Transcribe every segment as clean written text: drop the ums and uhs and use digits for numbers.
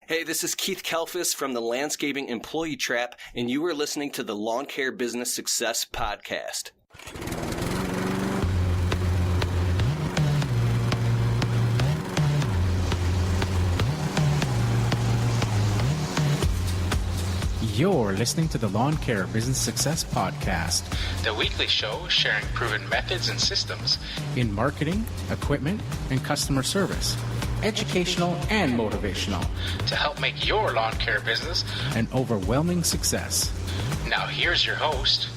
Hey, this is Keith Kalfas from the Landscaping Employee Trap, and you are listening to the Lawn Care Business Success Podcast. You're listening to the Lawn Care Business Success Podcast, the weekly show sharing proven methods and systems in marketing, equipment, and customer service, educational and motivational, to help make your lawn care business an overwhelming success. Now here's your host,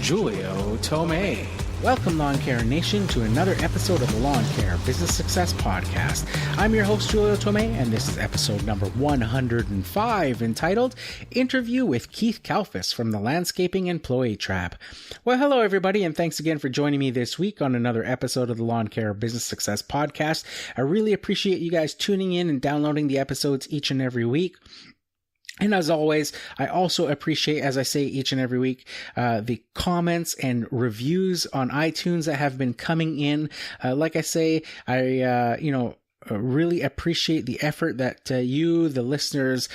Julio Tomei. Welcome, Lawn Care Nation, to another episode of the Lawn Care Business Success Podcast. I'm your host, Julio Tomei, and this is episode number 105, entitled Interview with Keith Kalfas from the Landscaping Employee Trap. Well, hello, everybody, and thanks again for joining me this week on another episode of the Lawn Care Business Success Podcast. I really appreciate you guys tuning in and downloading the episodes each and every week. And as always, I also appreciate, as I say each and every week, the comments and reviews on iTunes that have been coming in. Like I say, I really appreciate the effort that you, the listeners,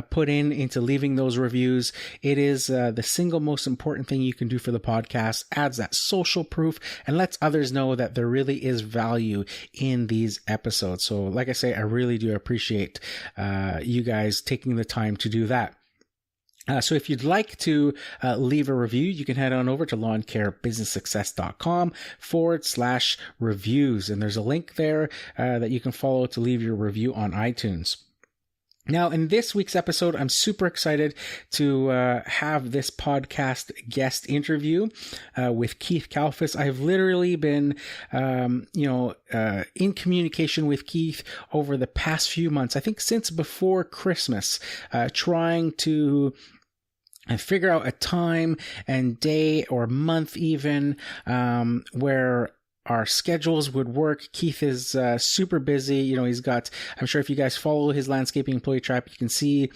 put into leaving those reviews. It is the single most important thing you can do for the podcast, adds that social proof, and lets others know that there really is value in these episodes. So like I say, I really do appreciate you guys taking the time to do that. So if you'd like to leave a review, you can head on over to lawncarebusinesssuccess.com/reviews. And there's a link there that you can follow to leave your review on iTunes. Now, in this week's episode, I'm super excited to have this podcast guest interview with Keith Kalfas. I've literally been, in communication with Keith over the past few months, I think since before Christmas, trying to figure out a time and day or month even where our schedules would work. Keith is super busy. He's got, I'm sure if you guys follow his Landscaping Employee Trap, you can see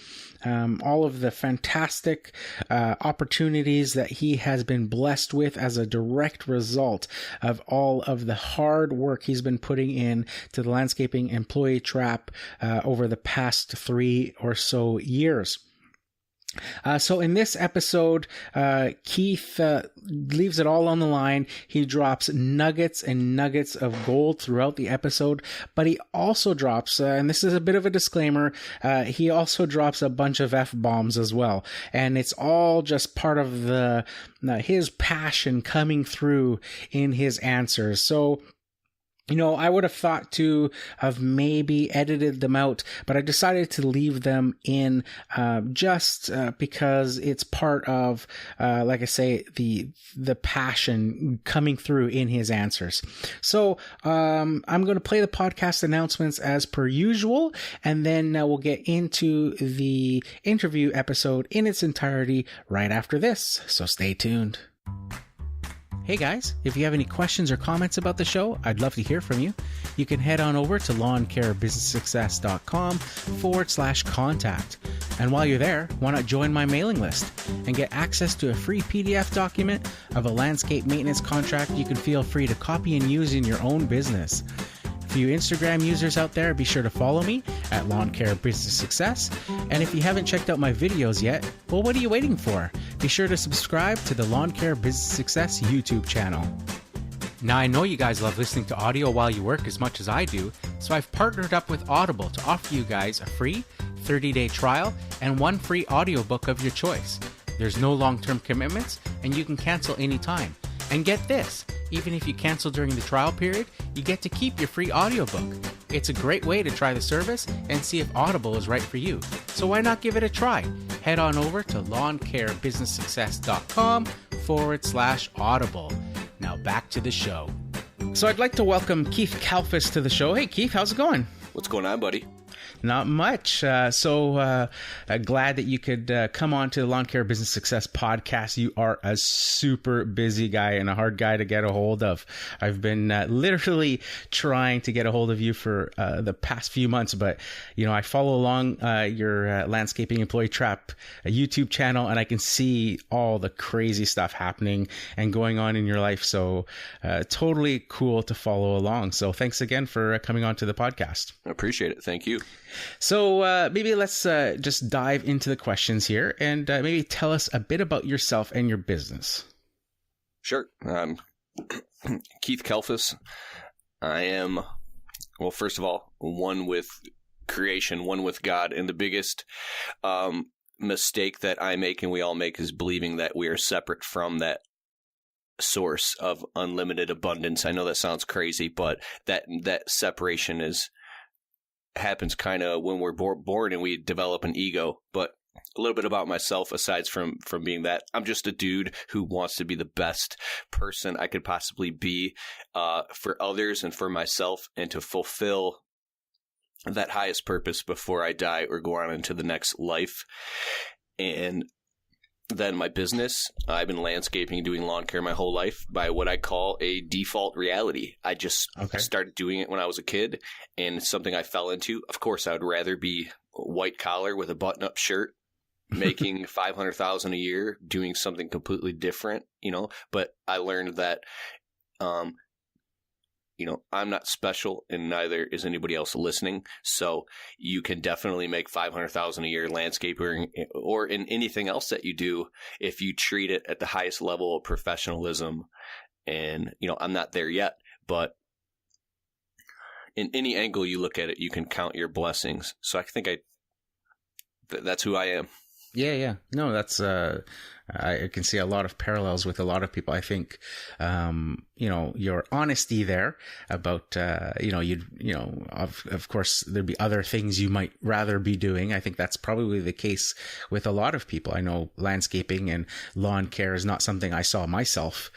all of the fantastic opportunities that he has been blessed with as a direct result of all of the hard work he's been putting in to the Landscaping Employee Trap over the past 3 or so years. So in this episode, Keith leaves it all on the line. He drops nuggets and nuggets of gold throughout the episode, but he also drops, and this is a bit of a disclaimer, he also drops a bunch of F-bombs as well. And it's all just part of his passion coming through in his answers. So I would have thought to have maybe edited them out, but I decided to leave them in just because it's part of, like I say, the passion coming through in his answers. So I'm going to play the podcast announcements as per usual, and then we'll get into the interview episode in its entirety right after this. So stay tuned. Hey guys, if you have any questions or comments about the show, I'd love to hear from you. You can head on over to lawncarebusinesssuccess.com/contact. And while you're there, why not join my mailing list and get access to a free PDF document of a landscape maintenance contract you can feel free to copy and use in your own business. For you Instagram users out there, be sure to follow me at Lawn Care Business Success. And if you haven't checked out my videos yet, well, what are you waiting for? Be sure to subscribe to the Lawn Care Business Success YouTube channel. Now, I know you guys love listening to audio while you work as much as I do, so I've partnered up with Audible to offer you guys a free 30-day trial and 1 free audiobook of your choice. There's no long-term commitments, and you can cancel anytime. And get this, even if you cancel during the trial period, you get to keep your free audiobook. It's a great way to try the service and see if Audible is right for you. So why not give it a try? Head on over to lawncarebusinesssuccess.com/audible. Now back to the show. So I'd like to welcome Keith Kalfas to the show. Hey Keith, how's it going? What's going on, buddy? Not much. So glad that you could come on to the Lawn Care Business Success Podcast. You are a super busy guy and a hard guy to get a hold of. I've been literally trying to get a hold of you for the past few months, but I follow along your Landscaping Employee Trap YouTube channel, and I can see all the crazy stuff happening and going on in your life. So totally cool to follow along. So thanks again for coming on to the podcast. I appreciate it. Thank you. So maybe let's just dive into the questions here and maybe tell us a bit about yourself and your business. Sure. Keith Kalfas. I am, well, first of all, one with creation, one with God. And the biggest mistake that I make and we all make is believing that we are separate from that source of unlimited abundance. I know that sounds crazy, but that separation happens kind of when we're born and we develop an ego. But a little bit about myself, aside from being that, I'm just a dude who wants to be the best person I could possibly be for others and for myself, and to fulfill that highest purpose before I die or go on into the next life. And then my business, I've been landscaping, doing lawn care my whole life by what I call a default reality. I just started doing it when I was a kid, and it's something I fell into. Of course, I would rather be white collar with a button-up shirt, making $500,000 a year, doing something completely different, But I learned that, I'm not special, and neither is anybody else listening. So you can definitely make $500,000 a year landscaping or in anything else that you do if you treat it at the highest level of professionalism. And, I'm not there yet, but in any angle you look at it, you can count your blessings. So I think that's who I am. Yeah. No, that's, I can see a lot of parallels with a lot of people. I think, your honesty there about, of course there'd be other things you might rather be doing. I think that's probably the case with a lot of people. I know landscaping and lawn care is not something I saw myself,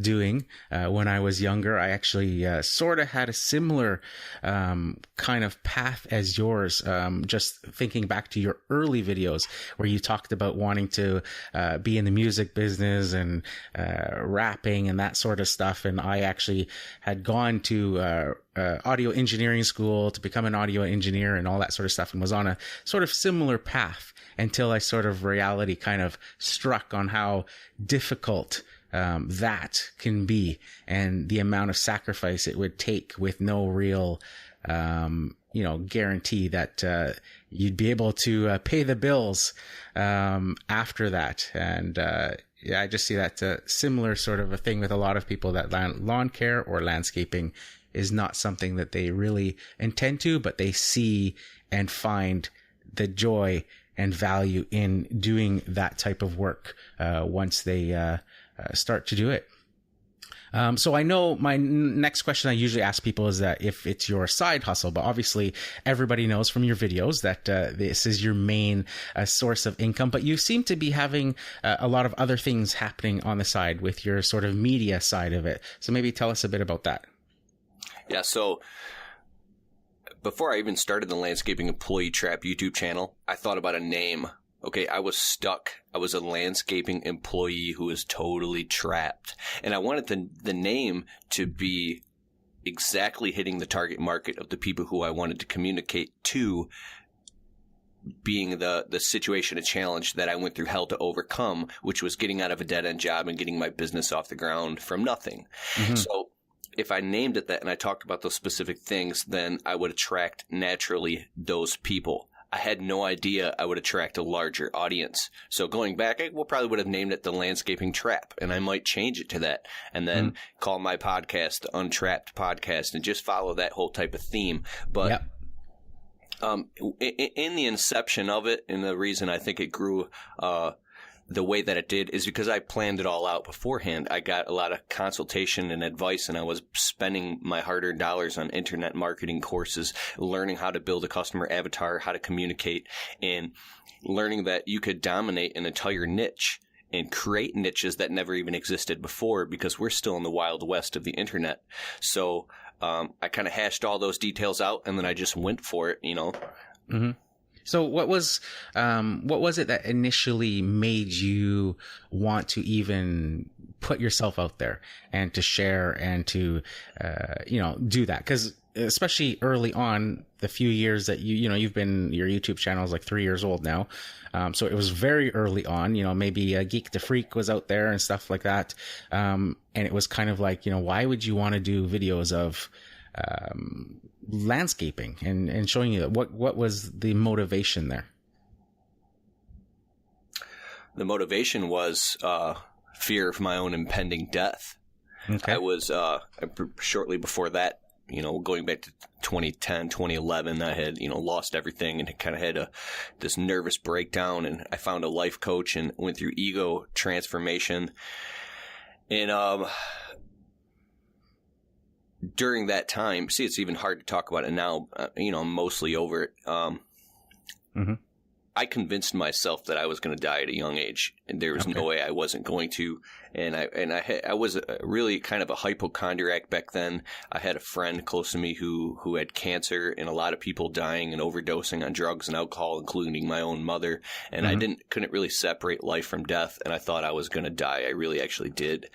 doing, when I was younger. I actually, sort of had a similar, kind of path as yours. Just thinking back to your early videos where you talked about wanting to, be in the music business and rapping and that sort of stuff. And I actually had gone to audio engineering school to become an audio engineer and all that sort of stuff, and was on a sort of similar path until I sort of reality kind of struck on how difficult that can be, and the amount of sacrifice it would take with no real guarantee that you'd be able to pay the bills after that. And I just see that similar sort of a thing with a lot of people, that lawn care or landscaping is not something that they really intend to, but they see and find the joy and value in doing that type of work once they start to do it. So I know my next question I usually ask people is that if it's your side hustle, but obviously everybody knows from your videos that this is your main source of income, but you seem to be having a lot of other things happening on the side with your sort of media side of it. So maybe tell us a bit about that. Yeah. So before I even started the Landscaping Employee Trap YouTube channel, I thought about a name. Okay, I was stuck. I was a landscaping employee who was totally trapped. And I wanted the name to be exactly hitting the target market of the people who I wanted to communicate to, being the situation, a challenge that I went through hell to overcome, which was getting out of a dead-end job and getting my business off the ground from nothing. Mm-hmm. So if I named it that and I talked about those specific things, then I would attract naturally those people. I had no idea I would attract a larger audience. So going back, I probably would have named it the Landscaping Trap, and I might change it to that, and then call my podcast the Untrapped Podcast, and just follow that whole type of theme. But in the inception of it, and the reason I think it grew the way that it did is because I planned it all out beforehand. I got a lot of consultation and advice, and I was spending my hard-earned dollars on internet marketing courses, learning how to build a customer avatar, how to communicate, and learning that you could dominate an entire niche and create niches that never even existed before, because we're still in the wild west of the internet. So I kind of hashed all those details out, and then I just went for it, Mm-hmm. So what was it that initially made you want to even put yourself out there and to share and to, do that? Because especially early on, the few years that your YouTube channel is like 3 years old now. So it was very early on, maybe Geek to Freak was out there and stuff like that. And it was kind of like, why would you want to do videos of landscaping and showing you what was the motivation there? The motivation was fear of my own impending death. Okay. I was shortly before that, going back to 2010, 2011, I had, lost everything and kind of had this nervous breakdown, and I found a life coach and went through ego transformation. And during that time, see, it's even hard to talk about it now, I'm mostly over it. Mm-hmm. I convinced myself that I was going to die at a young age, and there was no way I wasn't going to. And I was really kind of a hypochondriac back then. I had a friend close to me who had cancer, and a lot of people dying and overdosing on drugs and alcohol, including my own mother. And I couldn't really separate life from death, and I thought I was going to die. I really actually did.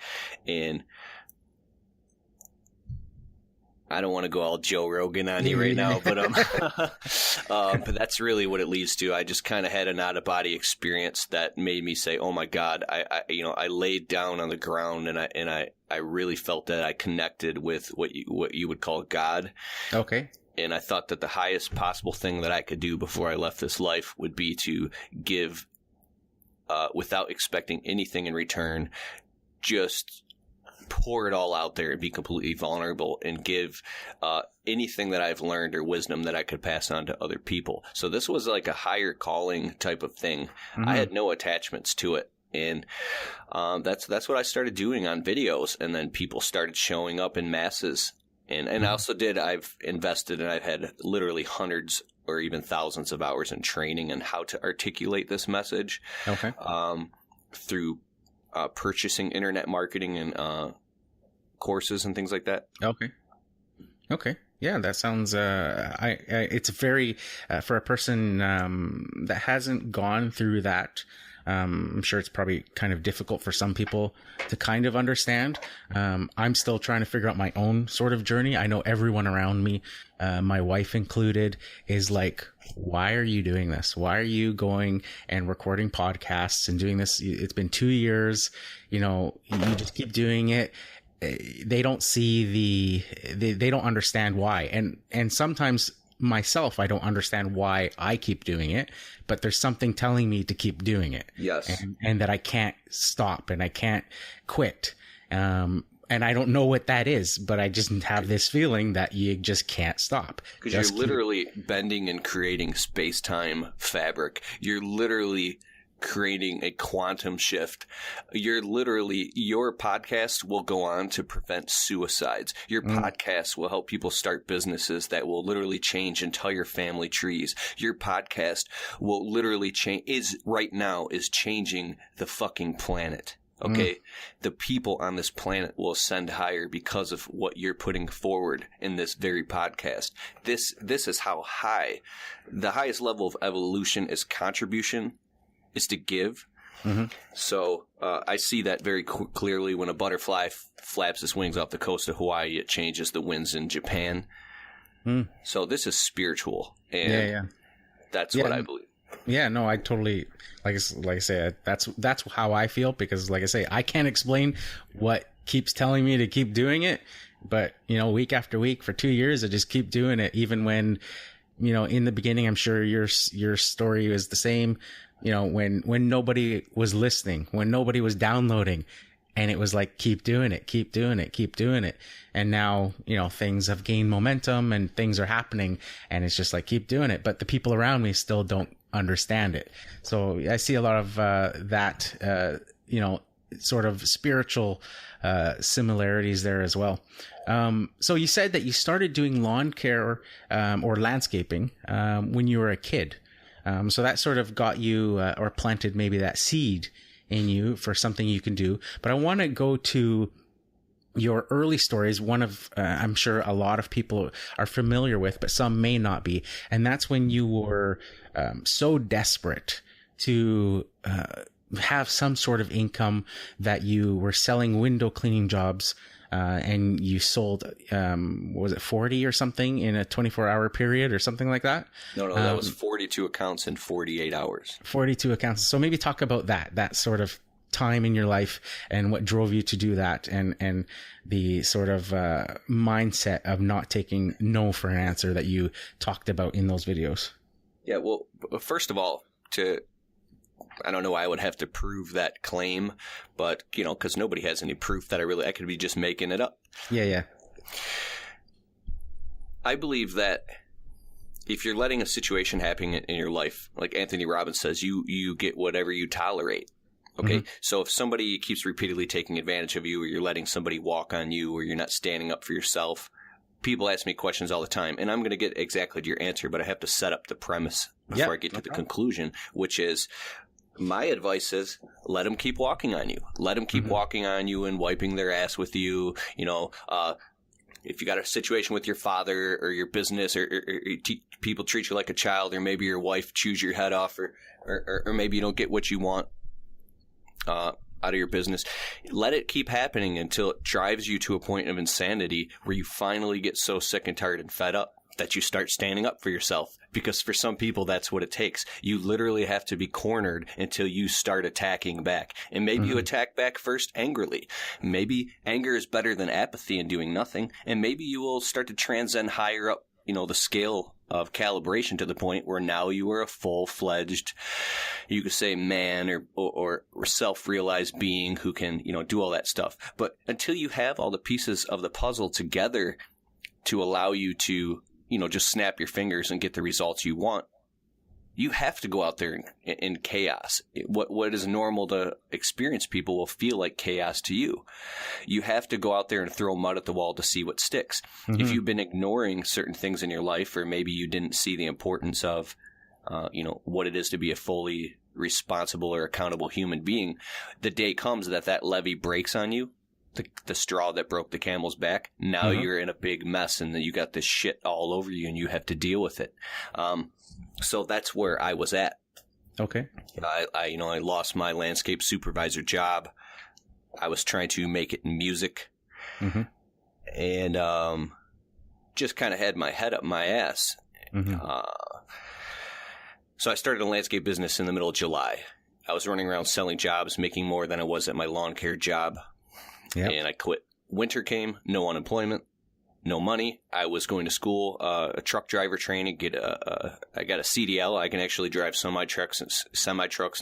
And I don't want to go all Joe Rogan on you right now, but but that's really what it leads to. I just kind of had an out of body experience that made me say, "Oh my God!" I laid down on the ground and I really felt that I connected with what you would call God. Okay. And I thought that the highest possible thing that I could do before I left this life would be to give, without expecting anything in return, just pour it all out there and be completely vulnerable and give anything that I've learned or wisdom that I could pass on to other people. So this was like a higher calling type of thing. I had no attachments to it. And that's what I started doing on videos. And then people started showing up in masses. And I also I've invested and I've had literally hundreds or even thousands of hours in training on how to articulate this message. Okay. Through purchasing internet marketing and courses and things like that. Okay. Yeah, that sounds. It's very for a person that hasn't gone through that. I'm sure it's probably kind of difficult for some people to kind of understand. I'm still trying to figure out my own sort of journey. I know everyone around me, my wife included, is like, why are you doing this? Why are you going and recording podcasts and doing this? It's been 2 years, you just keep doing it. They don't see they don't understand why. And sometimes myself, I don't understand why I keep doing it, but there's something telling me to keep doing it. Yes. And that I can't stop and I can't quit. And I don't know what that is, but I just have this feeling that you just can't stop. Because you're literally bending and creating space-time fabric. You're literally creating a quantum shift. Your podcast will go on to prevent suicides. Your podcast will help people start businesses that will literally change entire family trees. Your podcast will literally right now changing the fucking planet. Okay. The people on this planet will ascend higher because of what you're putting forward in this very podcast. This is how high the highest level of evolution is contribution. Is to give. So I see that very clearly when a butterfly flaps its wings off the coast of Hawaii. It changes the winds in Japan. So this is spiritual, and that's what I believe. Yeah, no, I totally like I say that's how I feel, because like I say, I can't explain what keeps telling me to keep doing it, but week after week for 2 years, I just keep doing it, even when in the beginning, I'm sure your story is the same. When nobody was listening, when nobody was downloading, and it was like, keep doing it, keep doing it, keep doing it. And now, things have gained momentum and things are happening, and it's just like, keep doing it. But the people around me still don't understand it. So I see a lot of that, sort of spiritual similarities there as well. So you said that you started doing lawn care or landscaping when you were a kid. So that sort of got you or planted maybe that seed in you for something you can do. But I want to go to your early stories. One of, I'm sure a lot of people are familiar with, but some may not be. And that's when you were so desperate to have some sort of income that you were selling window cleaning jobs. And you sold, was it 40 or something in a 24-hour period or something like that? No, that was 42 accounts in 48 hours. 42 accounts. So maybe talk about that sort of time in your life and what drove you to do that, and the sort of mindset of not taking no for an answer that you talked about in those videos. Yeah, well, first of all, I don't know why I would have to prove that claim, but, because nobody has any proof that I could be just making it up. Yeah. I believe that if you're letting a situation happen in your life, like Anthony Robbins says, you get whatever you tolerate. Okay. Mm-hmm. So if somebody keeps repeatedly taking advantage of you, or you're letting somebody walk on you, or you're not standing up for yourself, people ask me questions all the time, and I'm going to get exactly to your answer, but I have to set up the premise before I get to the conclusion, which is, my advice is, let them keep walking on you. Let them keep walking on you and wiping their ass with you. If you got a situation with your father or your business, or people treat you like a child, or maybe your wife chews your head off, or maybe you don't get what you want out of your business, let it keep happening until it drives you to a point of insanity where you finally get so sick and tired and fed up that you start standing up for yourself. Because for some people, that's what it takes. You literally have to be cornered until you start attacking back. And maybe you attack back first angrily. Maybe anger is better than apathy and doing nothing. And maybe you will start to transcend higher up, the scale of calibration to the point where now you are a full-fledged, you could say, man or self-realized being who can, do all that stuff. But until you have all the pieces of the puzzle together to allow you to, just snap your fingers and get the results you want, you have to go out there in chaos. What is normal to experience people will feel like chaos to you. You have to go out there and throw mud at the wall to see what sticks. Mm-hmm. If you've been ignoring certain things in your life, or maybe you didn't see the importance of, what it is to be a fully responsible or accountable human being, the day comes that levee breaks on you. The straw that broke the camel's back. Now you're in a big mess, and then you got this shit all over you, and you have to deal with it. So that's where I was at. Okay. I lost my landscape supervisor job. I was trying to make it in music, and just kind of had my head up my ass. So I started a landscape business in the middle of July. I was running around selling jobs, making more than I was at my lawn care job. Yep. And I quit. Winter came, no unemployment, no money. I was going to school, a truck driver training. I got a CDL. I can actually drive semi trucks and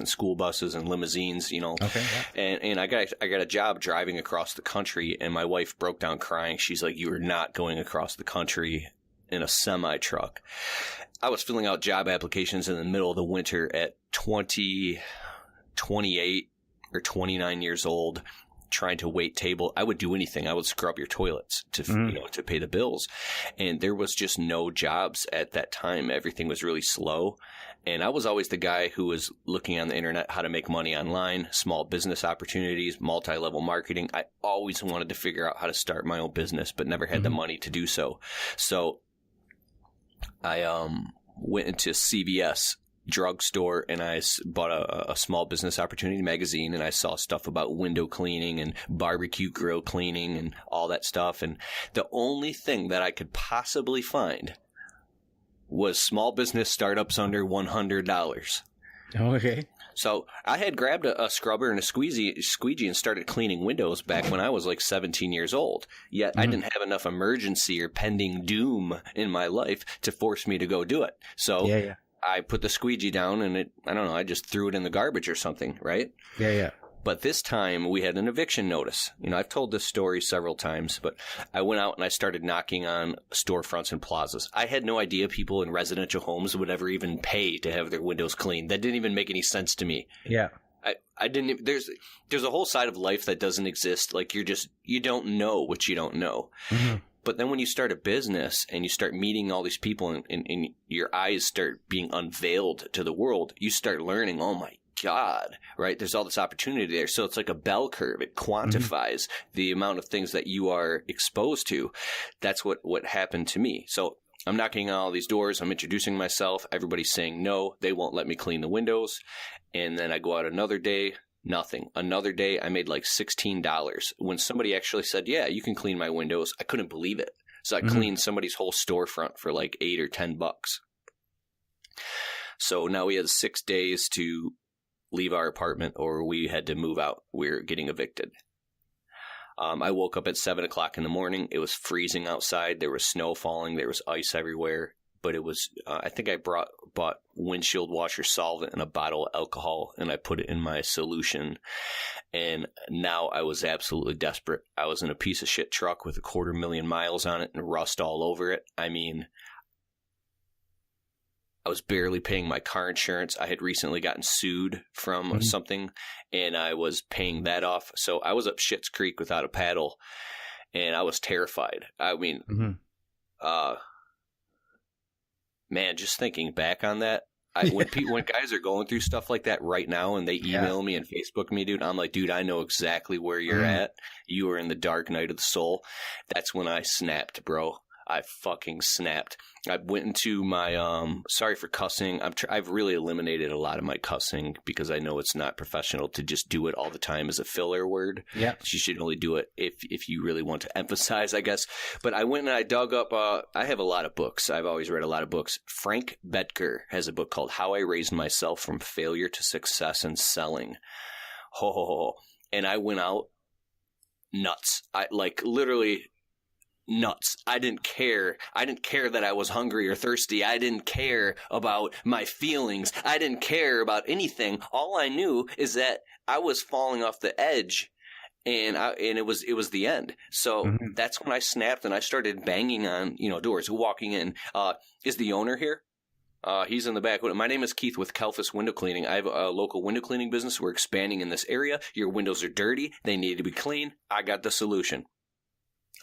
school buses and limousines. Okay. Yeah. And I got a job driving across the country. And my wife broke down crying. She's like, "You are not going across the country in a semi truck." I was filling out job applications in the middle of the winter at 28 or 29 years old. Trying to wait table. I would do anything. I would scrub your toilets to to pay the bills. And there was just no jobs at that time. Everything was really slow. And I was always the guy who was looking on the internet how to make money online, small business opportunities, multi-level marketing. I always wanted to figure out how to start my own business, but never had the money to do so. So I went into CVS drugstore, and I bought a small business opportunity magazine, and I saw stuff about window cleaning and barbecue grill cleaning and all that stuff. And the only thing that I could possibly find was small business startups under $100. Okay. So I had grabbed a scrubber and a squeegee and started cleaning windows back when I was like 17 years old. Yet I didn't have enough emergency or pending doom in my life to force me to go do it. So yeah. I put the squeegee down, and I just threw it in the garbage or something, right? Yeah. But this time we had an eviction notice. I've told this story several times, but I went out and I started knocking on storefronts and plazas. I had no idea people in residential homes would ever even pay to have their windows cleaned. That didn't even make any sense to me. Yeah. I didn't. There's a whole side of life that doesn't exist. Like you don't know what you don't know. Mm-hmm. But then when you start a business and you start meeting all these people and your eyes start being unveiled to the world, you start learning, oh my God, right? There's all this opportunity there. So it's like a bell curve. It quantifies the amount of things that you are exposed to. That's what happened to me. So I'm knocking on all these doors. I'm introducing myself. Everybody's saying no. They won't let me clean the windows. And then I go out another day. Nothing. Another day, I made like $16. When somebody actually said, yeah, you can clean my windows, I couldn't believe it. So I cleaned somebody's whole storefront for like $8 or $10. So now we had 6 days to leave our apartment or we had to move out. We were getting evicted. I woke up at 7 o'clock in the morning. It was freezing outside. There was snow falling. There was ice everywhere. But it was, I think I bought windshield washer solvent and a bottle of alcohol, and I put it in my solution. And now I was absolutely desperate. I was in a piece of shit truck with 250,000 miles on it and rust all over it. I mean, I was barely paying my car insurance. I had recently gotten sued from something, and I was paying that off. So I was up Schitt's Creek without a paddle, and I was terrified. I mean, man, just thinking back on that, when guys are going through stuff like that right now and they email me and Facebook me, dude, I'm like, dude, I know exactly where you're at. You are in the dark night of the soul. That's when I snapped, bro. I fucking snapped. I went into my, sorry for cussing. I've really eliminated a lot of my cussing because I know it's not professional to just do it all the time as a filler word. Yeah. You should only do it if you really want to emphasize, I guess. But I went and I dug up, I have a lot of books. I've always read a lot of books. Frank Bettger has a book called How I Raised Myself from Failure to Success in Selling. And I went out nuts. I like literally nuts. I didn't care. I didn't care that I was hungry or thirsty. I didn't care about my feelings. I didn't care about anything. All I knew is that I was falling off the edge, and it was the end. So that's when I snapped and I started banging on, doors, walking in. Is the owner here? He's in the back. My name is Keith with Kalfas Window Cleaning. I have a local window cleaning business. We're expanding in this area. Your windows are dirty. They need to be clean. I got the solution.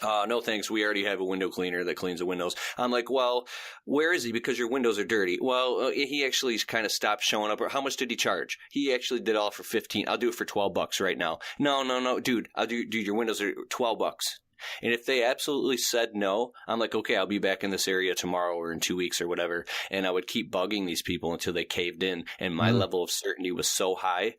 No thanks. We already have a window cleaner that cleans the windows. I'm like, well, where is he? Because your windows are dirty. Well, he actually kind of stopped showing up. How much did he charge? He actually did all for 15. I'll do it for $12 right now. No, dude. Dude, your windows are $12. And if they absolutely said no, I'm like, okay, I'll be back in this area tomorrow or in 2 weeks or whatever. And I would keep bugging these people until they caved in. And my level of certainty was so high.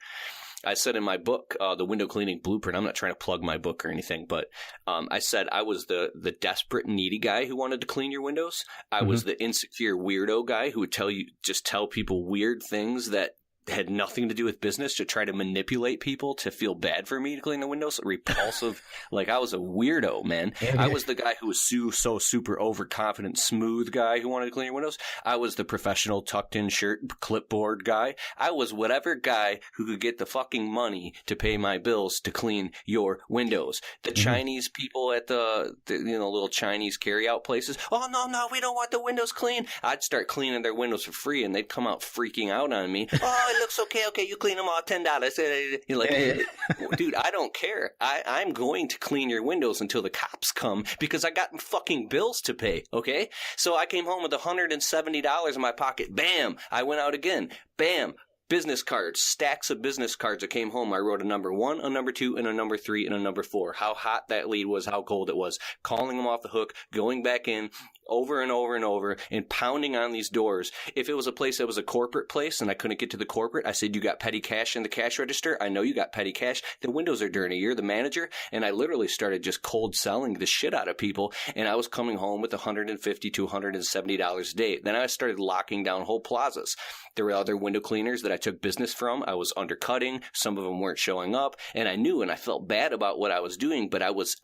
I said in my book, The Window Cleaning Blueprint, I'm not trying to plug my book or anything, but I said I was the desperate, needy guy who wanted to clean your windows. I was the insecure weirdo guy who would tell people weird things that had nothing to do with business to try to manipulate people to feel bad for me to clean the windows. Repulsive. Like, I was a weirdo, man. I was the guy who was so super overconfident, smooth guy who wanted to clean your windows. I was the professional tucked in shirt, clipboard guy. I was whatever guy who could get the fucking money to pay my bills to clean your windows. The Chinese people at the little Chinese carryout places. Oh, no, we don't want the windows clean. I'd start cleaning their windows for free and they'd come out freaking out on me. Oh, it looks okay, you clean them all, $10. You're like, dude, I don't care. I'm going to clean your windows until the cops come because I got fucking bills to pay, okay? So I came home with $170 in my pocket. Bam! I went out again. Bam! Business cards, stacks of business cards. I came home. I wrote a number 1, a number 2, and a number 3, and a number 4. How hot that lead was, how cold it was. Calling them off the hook, going back in, over and over and over, and pounding on these doors. If it was a place that was a corporate place and I couldn't get to the corporate, I said, you got petty cash in the cash register? I know you got petty cash. The windows are dirty. You're the manager. And I literally started just cold selling the shit out of people. And I was coming home with $150 to $170 a day. Then I started locking down whole plazas. There were other window cleaners that I took business from. I was undercutting. Some of them weren't showing up. And I knew, and I felt bad about what I was doing, but I was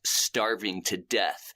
starving to death.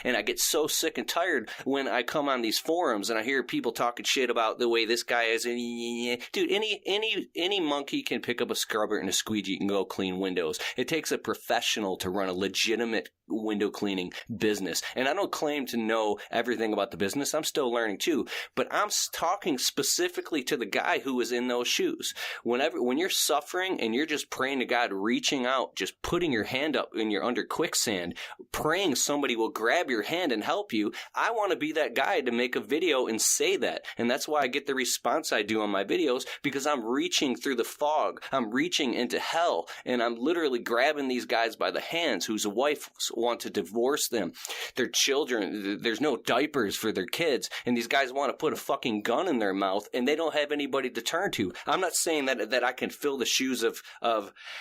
And I get so sick and tired when I come on these forums and I hear people talking shit about the way this guy is. Dude, any monkey can pick up a scrubber and a squeegee and go clean windows. It takes a professional to run a legitimate window cleaning business. And I don't claim to know everything about the business. I'm still learning too. But I'm talking specifically to the guy who was in those shoes. When you're suffering and you're just praying to God, reaching out, just putting your hand up and you're under quicksand, praying somebody will grab your hand and help you, I want to be that guy to make a video and say that. And that's why I get the response I do on my videos, because I'm reaching through the fog. I'm reaching into hell, and I'm literally grabbing these guys by the hands whose wife want to divorce them. Their children, there's no diapers for their kids, and these guys want to put a fucking gun in their mouth, and they don't have anybody to turn to. I'm not saying that I can fill the shoes of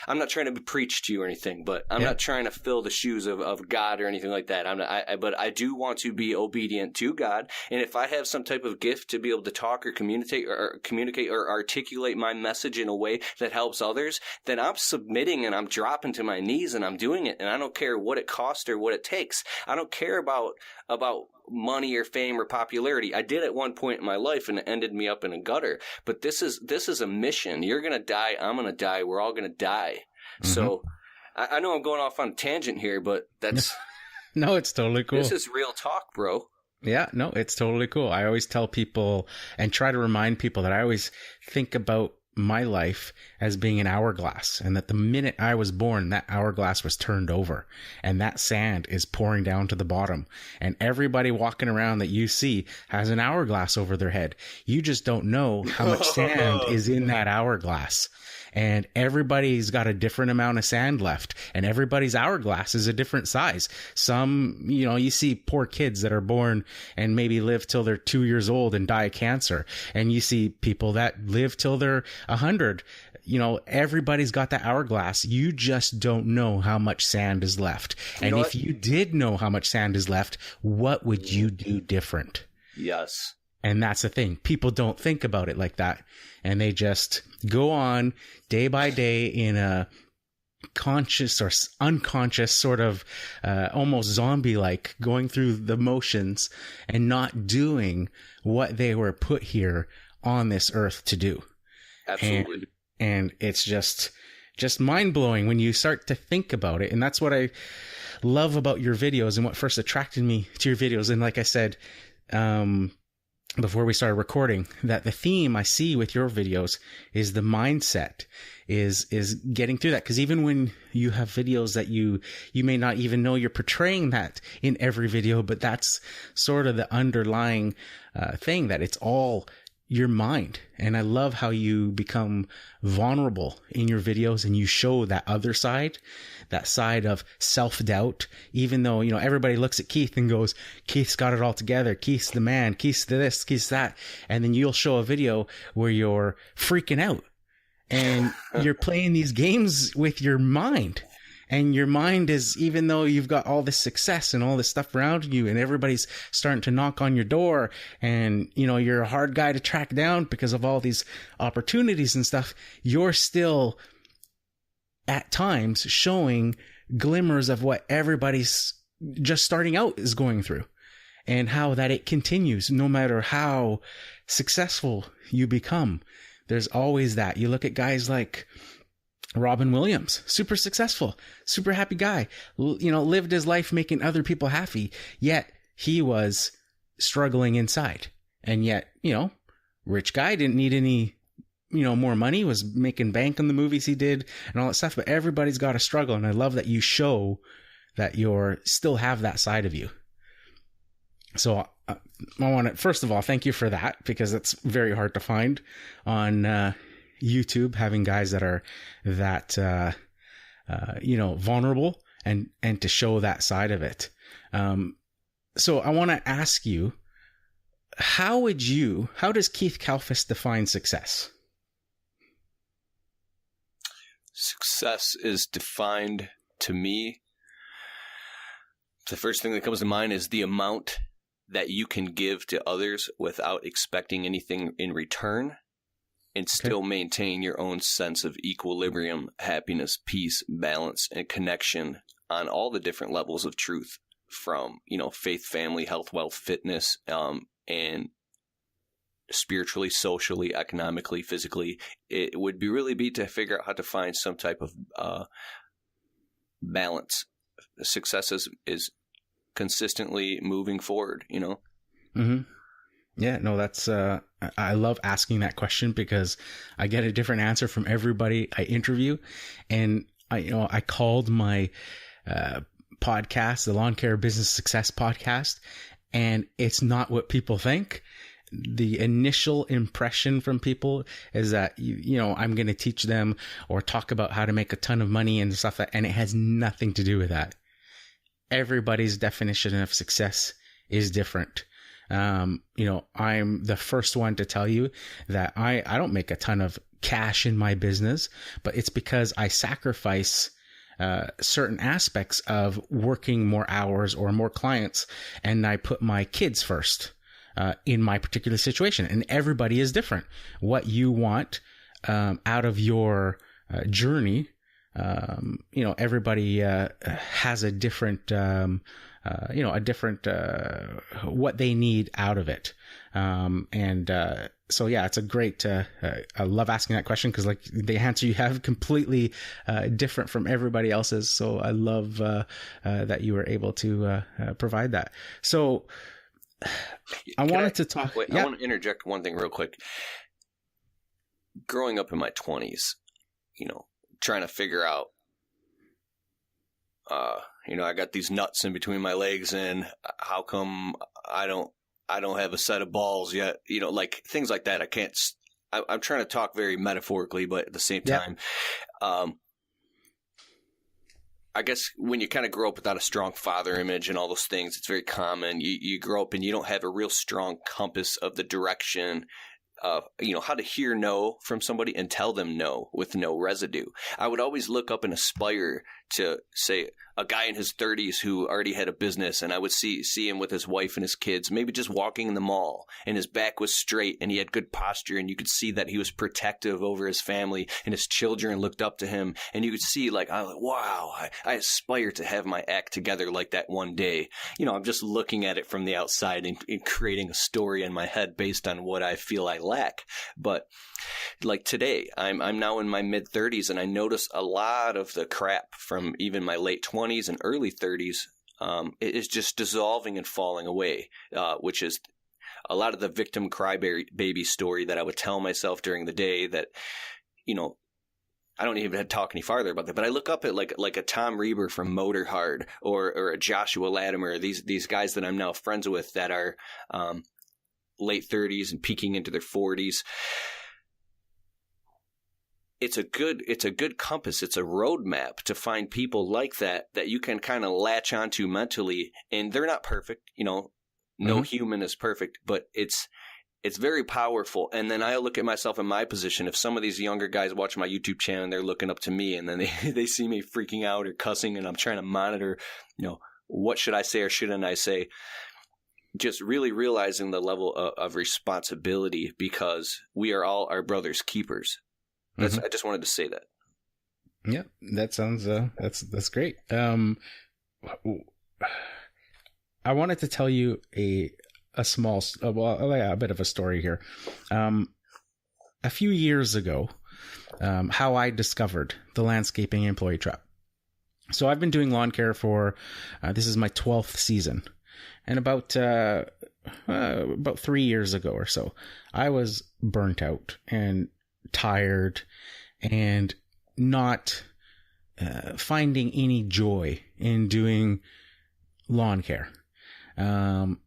I'm not trying to preach to you or anything, but I'm not trying to fill the shoes of God or anything like that. But I do want to be obedient to God, and if I have some type of gift to be able to talk or communicate or articulate my message in a way that helps others, then I'm submitting and I'm dropping to my knees and I'm doing it, and I don't care what it costs or what it takes. I don't care about money or fame or popularity. I did at one point in my life, and it ended me up in a gutter. But this is a mission. You're gonna die. I'm gonna die. We're all gonna die. Mm-hmm. So I know I'm going off on a tangent here, but that's no, it's totally cool. This is real talk, bro. Yeah, no, it's totally cool. I always tell people and try to remind people that I always think about my life as being an hourglass, and that the minute I was born, that hourglass was turned over, and that sand is pouring down to the bottom, and everybody walking around that you see has an hourglass over their head. You just don't know how much sand is in that hourglass. And everybody's got a different amount of sand left, and everybody's hourglass is a different size. Some, you see poor kids that are born and maybe live till they're 2 years old and die of cancer. And you see people that live till they're 100. Everybody's got that hourglass. You just don't know how much sand is left. And if you did know how much sand is left, what would you do different? Yes. And that's the thing. People don't think about it like that. And they just go on day by day in a conscious or unconscious sort of almost zombie-like, going through the motions and not doing what they were put here on this earth to do. Absolutely. And it's just mind-blowing when you start to think about it. And that's what I love about your videos and what first attracted me to your videos. And like I said, before we started recording, that the theme I see with your videos is the mindset, is getting through that. Because even when you have videos that you may not even know you're portraying that in every video, but that's sort of the underlying thing, that it's all your mind. And I love how you become vulnerable in your videos and you show that other side, that side of self-doubt, even though, everybody looks at Keith and goes, Keith's got it all together. Keith's the man. Keith's this, Keith's that. And then you'll show a video where you're freaking out and you're playing these games with your mind. And your mind is, even though you've got all this success and all this stuff around you and everybody's starting to knock on your door and, you're a hard guy to track down because of all these opportunities and stuff, you're still at times showing glimmers of what everybody's just starting out is going through, and how that it continues no matter how successful you become. There's always that. You look at guys like Robin Williams, super successful, super happy guy, lived his life making other people happy, yet he was struggling inside. And yet, rich guy, didn't need any, more money, was making bank on the movies he did and all that stuff, but everybody's got a struggle. And I love that you show that you're still have that side of you. So I want to, first of all, thank you for that, because it's very hard to find on, YouTube, having guys that are that, vulnerable and to show that side of it. So I want to ask you, how does Keith Kalfas define success? Success is defined, to me, the first thing that comes to mind is the amount that you can give to others without expecting anything in return, and still maintain your own sense of equilibrium, happiness, peace, balance, and connection on all the different levels of truth, from, faith, family, health, wealth, fitness, and spiritually, socially, economically, physically. It would be to figure out how to find some type of balance. Success is consistently moving forward, Mm-hmm. Yeah, no, that's, I love asking that question, because I get a different answer from everybody I interview. And I called my, podcast, the Lawn Care Business Success Podcast, and it's not what people think. The initial impression from people is that, I'm going to teach them or talk about how to make a ton of money and stuff, and it has nothing to do with that. everybody's definition of success is different. I'm the first one to tell you that I don't make a ton of cash in my business, but it's because I sacrifice certain aspects of working more hours or more clients, and I put my kids first in my particular situation. And everybody is different. What you want out of your journey, everybody has a different what they need out of it. So yeah, it's a great, I love asking that question, because like the answer you have completely different from everybody else's. So I love that you were able to provide that. So I want to interject one thing real quick. Growing up in my 20s, trying to figure out, I got these nuts in between my legs, and how come I don't have a set of balls yet? Like things like that. I'm trying to talk very metaphorically, but at the same time, I guess when you kind of grow up without a strong father image and all those things, it's very common. You grow up and you don't have a real strong compass of the direction of, how to hear no from somebody and tell them no with no residue. I would always look up and aspire to, say, a guy in his 30s who already had a business, and I would see him with his wife and his kids, maybe just walking in the mall, and his back was straight and he had good posture, and you could see that he was protective over his family, and his children looked up to him, and you could see wow, I aspire to have my act together like that one day. I'm just looking at it from the outside and creating a story in my head based on what I feel I lack. But like today, I'm now in my mid 30s, and I notice a lot of the crap from even my late 20s and early 30s it is just dissolving and falling away, which is a lot of the victim crybaby story that I would tell myself during the day that, I don't even have to talk any farther about that, but I look up at like a Tom Reber from Motor Hard or a Joshua Latimer, these guys that I'm now friends with that are late 30s and peeking into their 40s. It's a good compass. It's a roadmap to find people like that you can kind of latch onto mentally. And they're not perfect, no human is perfect, but it's very powerful. And then I look at myself in my position. If some of these younger guys watch my YouTube channel and they're looking up to me, and then they see me freaking out or cussing, and I'm trying to monitor, what should I say or shouldn't I say? Just really realizing the level of responsibility, because we are all our brother's keepers. I just wanted to say that. Yeah, that sounds that's great. I wanted to tell you a bit of a story here. A few years ago, how I discovered the landscaping employee trap. So I've been doing lawn care for this is my 12th season, and about 3 years ago or so, I was burnt out and tired and not finding any joy in doing lawn care. And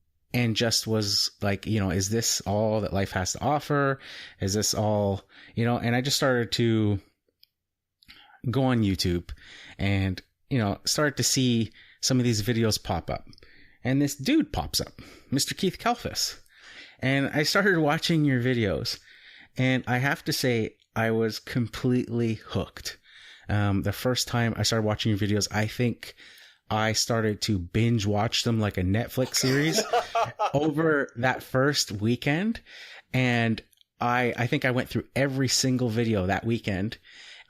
just was like, is this all that life has to offer? Is this all, and I just started to go on YouTube and, start to see some of these videos pop up. And this dude pops up, Mr. Keith Kalfas. And I started watching your videos. And I have to say, I was completely hooked. The first time I started watching your videos, I think I started to binge watch them like a Netflix series over that first weekend. And I think I went through every single video that weekend,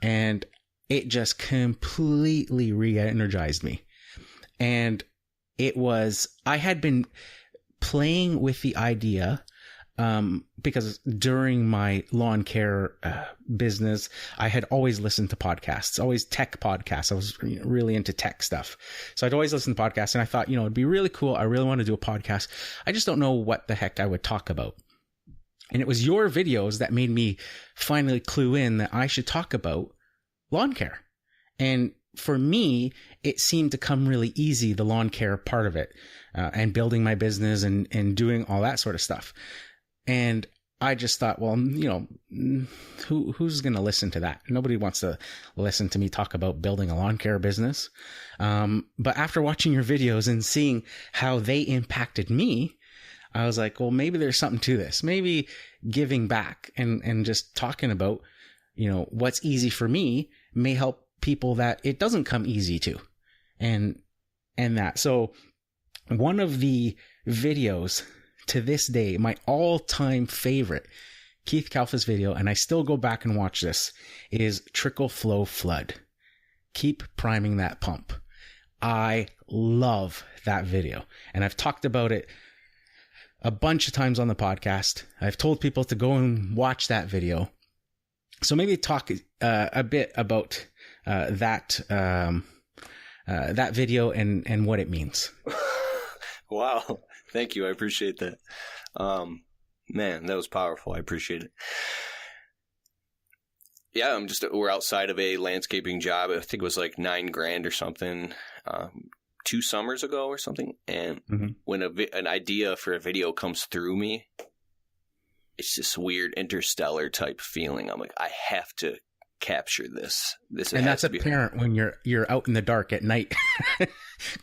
and it just completely re-energized me. And I had been playing with the idea because during my lawn care business, I had always listened to podcasts, always tech podcasts. I was really into tech stuff. So I'd always listen to podcasts, and I thought, it'd be really cool. I really want to do a podcast. I just don't know what the heck I would talk about. And it was your videos that made me finally clue in that I should talk about lawn care. And for me, it seemed to come really easy, the lawn care part of it, and building my business and doing all that sort of stuff. And I just thought, well, who's going to listen to that? Nobody wants to listen to me talk about building a lawn care business. But after watching your videos and seeing how they impacted me, I was like, well, maybe there's something to this. Maybe giving back and just talking about, what's easy for me may help people that it doesn't come easy to. And that. So one of the videos to this day, my all-time favorite Keith Kalfas video, and I still go back and watch this, is Trickle Flow Flood. Keep priming that pump. I love that video. And I've talked about it a bunch of times on the podcast. I've told people to go and watch that video. So maybe talk a bit about that video and what it means. Wow. Thank you. I appreciate that. Man, that was powerful. I appreciate it. Yeah, we're outside of a landscaping job. I think it was like $9,000 or something, 2 summers ago or something. And when an idea for a video comes through me, it's this weird interstellar type feeling. I'm like, I have to capture this. And that's apparent when you're out in the dark at night,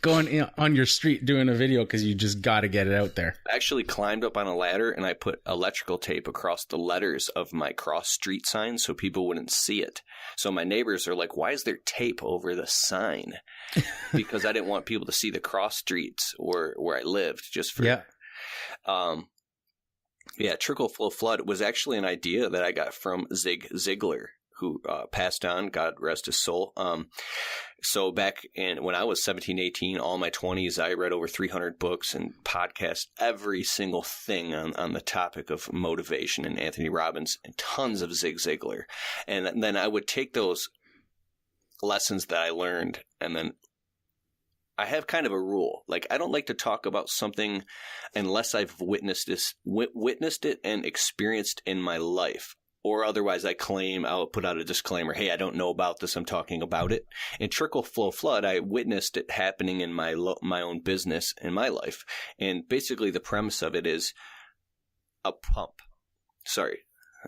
going on your street doing a video because you just got to get it out there. I actually climbed up on a ladder and I put electrical tape across the letters of my cross street sign so people wouldn't see it. So my neighbors are like, why is there tape over the sign? Because I didn't want people to see the cross streets or where I lived, just for Trickle Flow Flood was actually an idea that I got from Zig Ziglar, who passed on, God rest his soul. So back when I was 17, 18, all my 20s, I read over 300 books and podcasts, every single thing on the topic of motivation and Anthony Robbins and tons of Zig Ziglar. And then I would take those lessons that I learned, and then I have kind of a rule. Like, I don't like to talk about something unless I've witnessed it and experienced in my life. Or otherwise I'll put out a disclaimer. Hey, I don't know about this. I'm talking about it. In Trickle Flow Flood, I witnessed it happening in my own business in my life. And basically the premise of it is a pump. Sorry,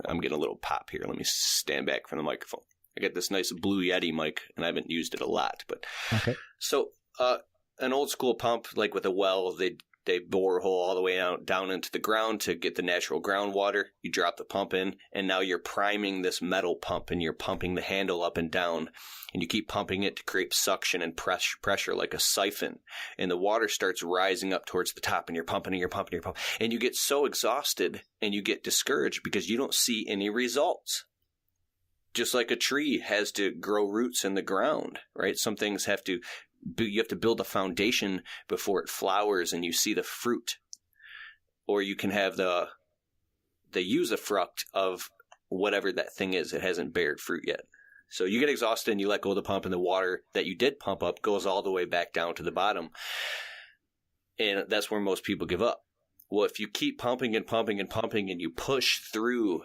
I'm getting a little pop here. Let me stand back from the microphone. I got this nice Blue Yeti mic and I haven't used it a lot, but okay. So an old school pump, like with a well, they bore a hole all the way down into the ground to get the natural groundwater. You drop the pump in, and now you're priming this metal pump, and you're pumping the handle up and down, and you keep pumping it to create suction and pressure like a siphon, and the water starts rising up towards the top, and you're pumping, and you get so exhausted, and you get discouraged because you don't see any results. Just like a tree has to grow roots in the ground, right? Some things you have to build a foundation before it flowers and you see the fruit. Or you can have the usufruct of whatever that thing is. It hasn't bared fruit yet. So you get exhausted and you let go of the pump, and the water that you did pump up goes all the way back down to the bottom. And that's where most people give up. Well, if you keep pumping and pumping and pumping and you push through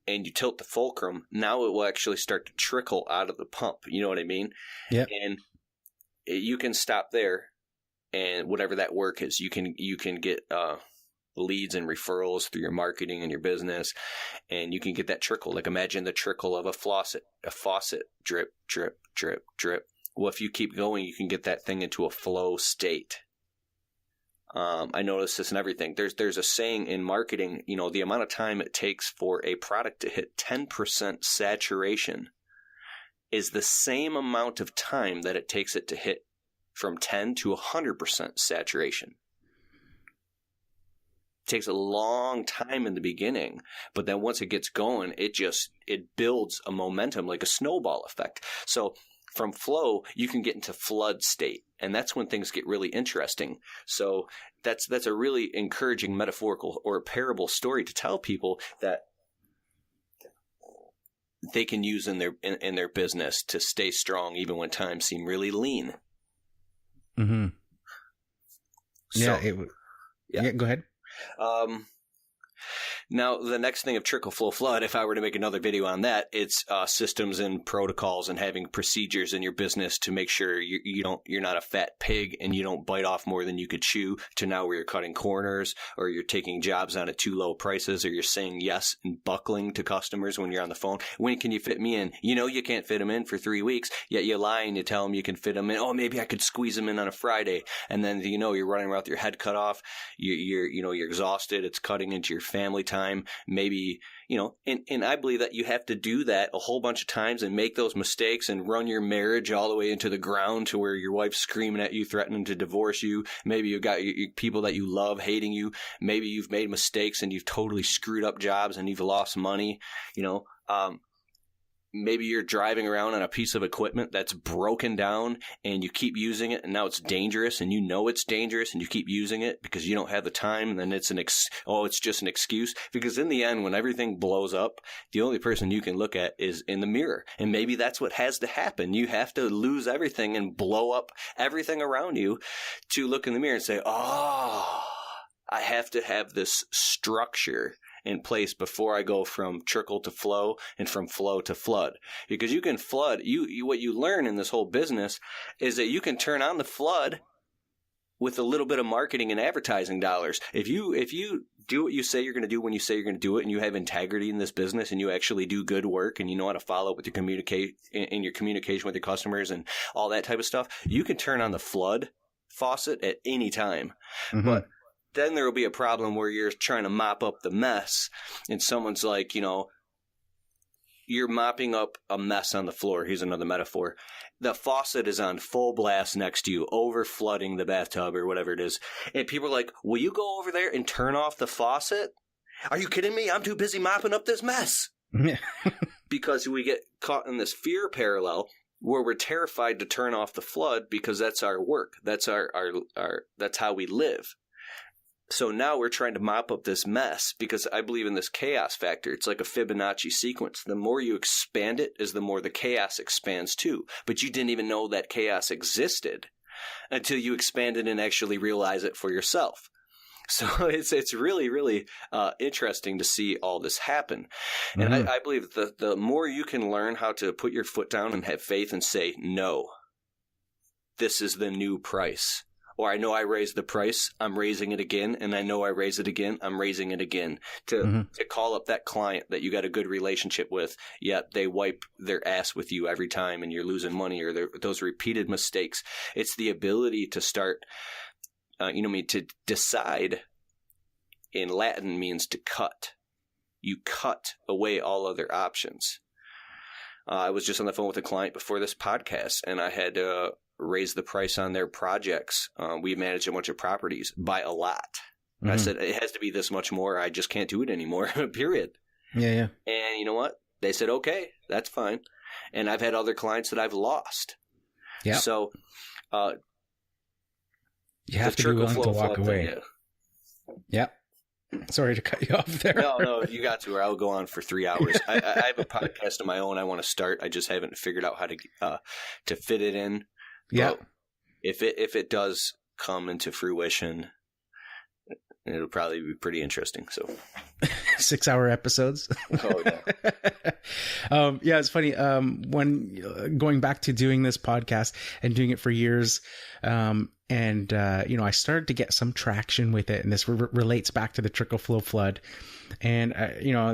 and you tilt the fulcrum, now it will actually start to trickle out of the pump. You know what I mean? Yeah. And you can stop there, and whatever that work is, you can get leads and referrals through your marketing and your business, and you can get that trickle. Like, imagine the trickle of a faucet, drip, drip, drip, drip. Well, if you keep going, you can get that thing into a flow state. I notice this in everything. There's a saying in marketing, the amount of time it takes for a product to hit 10% saturation is the same amount of time that it takes it to hit from 10 to 100% saturation. It takes a long time in the beginning, but then once it gets going, it builds a momentum like a snowball effect. So from flow, you can get into flood state, and that's when things get really interesting. So that's a really encouraging metaphorical or a parable story to tell people that they can use in their business to stay strong even when times seem really lean. Mm-hmm. So, yeah, go ahead. Now, the next thing of trickle, flow, flood, if I were to make another video on that, it's systems and protocols and having procedures in your business to make sure you're not a fat pig and you don't bite off more than you could chew, to now where you're cutting corners or you're taking jobs on at too low prices, or you're saying yes and buckling to customers when you're on the phone. When can you fit me in? You know you can't fit them in for 3 weeks, yet you lie and you tell them you can fit them in. Oh, maybe I could squeeze them in on a Friday. And then, you're running around with your head cut off. You're exhausted. It's cutting into your family time. Maybe, and I believe that you have to do that a whole bunch of times and make those mistakes and run your marriage all the way into the ground to where your wife's screaming at you, threatening to divorce you. Maybe you've got your people that you love hating you. Maybe you've made mistakes and you've totally screwed up jobs and you've lost money, Maybe you're driving around on a piece of equipment that's broken down and you keep using it and now it's dangerous and it's dangerous and you keep using it because you don't have the time, and then it's it's just an excuse. Because in the end, when everything blows up, the only person you can look at is in the mirror. And maybe that's what has to happen. You have to lose everything and blow up everything around you to look in the mirror and say, I have to have this structure in place before I go from trickle to flow and from flow to flood. Because you can flood, what you learn in this whole business is that you can turn on the flood with a little bit of marketing and advertising dollars. If you do what you say you're going to do when you say you're going to do it, and you have integrity in this business and you actually do good work and you know how to follow up with your communication with your customers and all that type of stuff, you can turn on the flood faucet at any time. Mm-hmm. But then there will be a problem where you're trying to mop up the mess and someone's like, you're mopping up a mess on the floor. Here's another metaphor. The faucet is on full blast next to you, over flooding the bathtub or whatever it is. And people are like, will you go over there and turn off the faucet? Are you kidding me? I'm too busy mopping up this mess. Because we get caught in this fear parallel where we're terrified to turn off the flood because that's our work. That's that's how we live. So now we're trying to mop up this mess because I believe in this chaos factor. It's like a Fibonacci sequence. The more you expand it is the more the chaos expands too. But you didn't even know that chaos existed until you expand it and actually realize it for yourself. So it's really, really interesting to see all this happen. And I believe the more you can learn how to put your foot down and have faith and say, no, this is the new price. Or I know I raised the price, I'm raising it again, and I know I raise it again, I'm raising it again. To call up that client that you got a good relationship with, yet they wipe their ass with you every time and you're losing money, or those repeated mistakes. It's the ability to start, to decide. In Latin means to cut. You cut away all other options. I was just on the phone with a client before this podcast, and I had raise the price on their projects. We manage a bunch of properties by a lot. I said, it has to be this much more. I just can't do it anymore, period. Yeah. And you know what? They said, okay, that's fine. And I've had other clients that I've lost. Yeah. So you have to be willing to walk away. Yeah. Sorry to cut you off there. No, you got to, or I'll go on for 3 hours. I have a podcast of my own I want to start. I just haven't figured out how to fit it in. Yeah. But if it does come into fruition, it'll probably be pretty interesting. So 6-hour episodes. Oh yeah. Yeah, it's funny. When going back to doing this podcast and doing it for years, I started to get some traction with it, and this relates back to the trickle flow flood. And,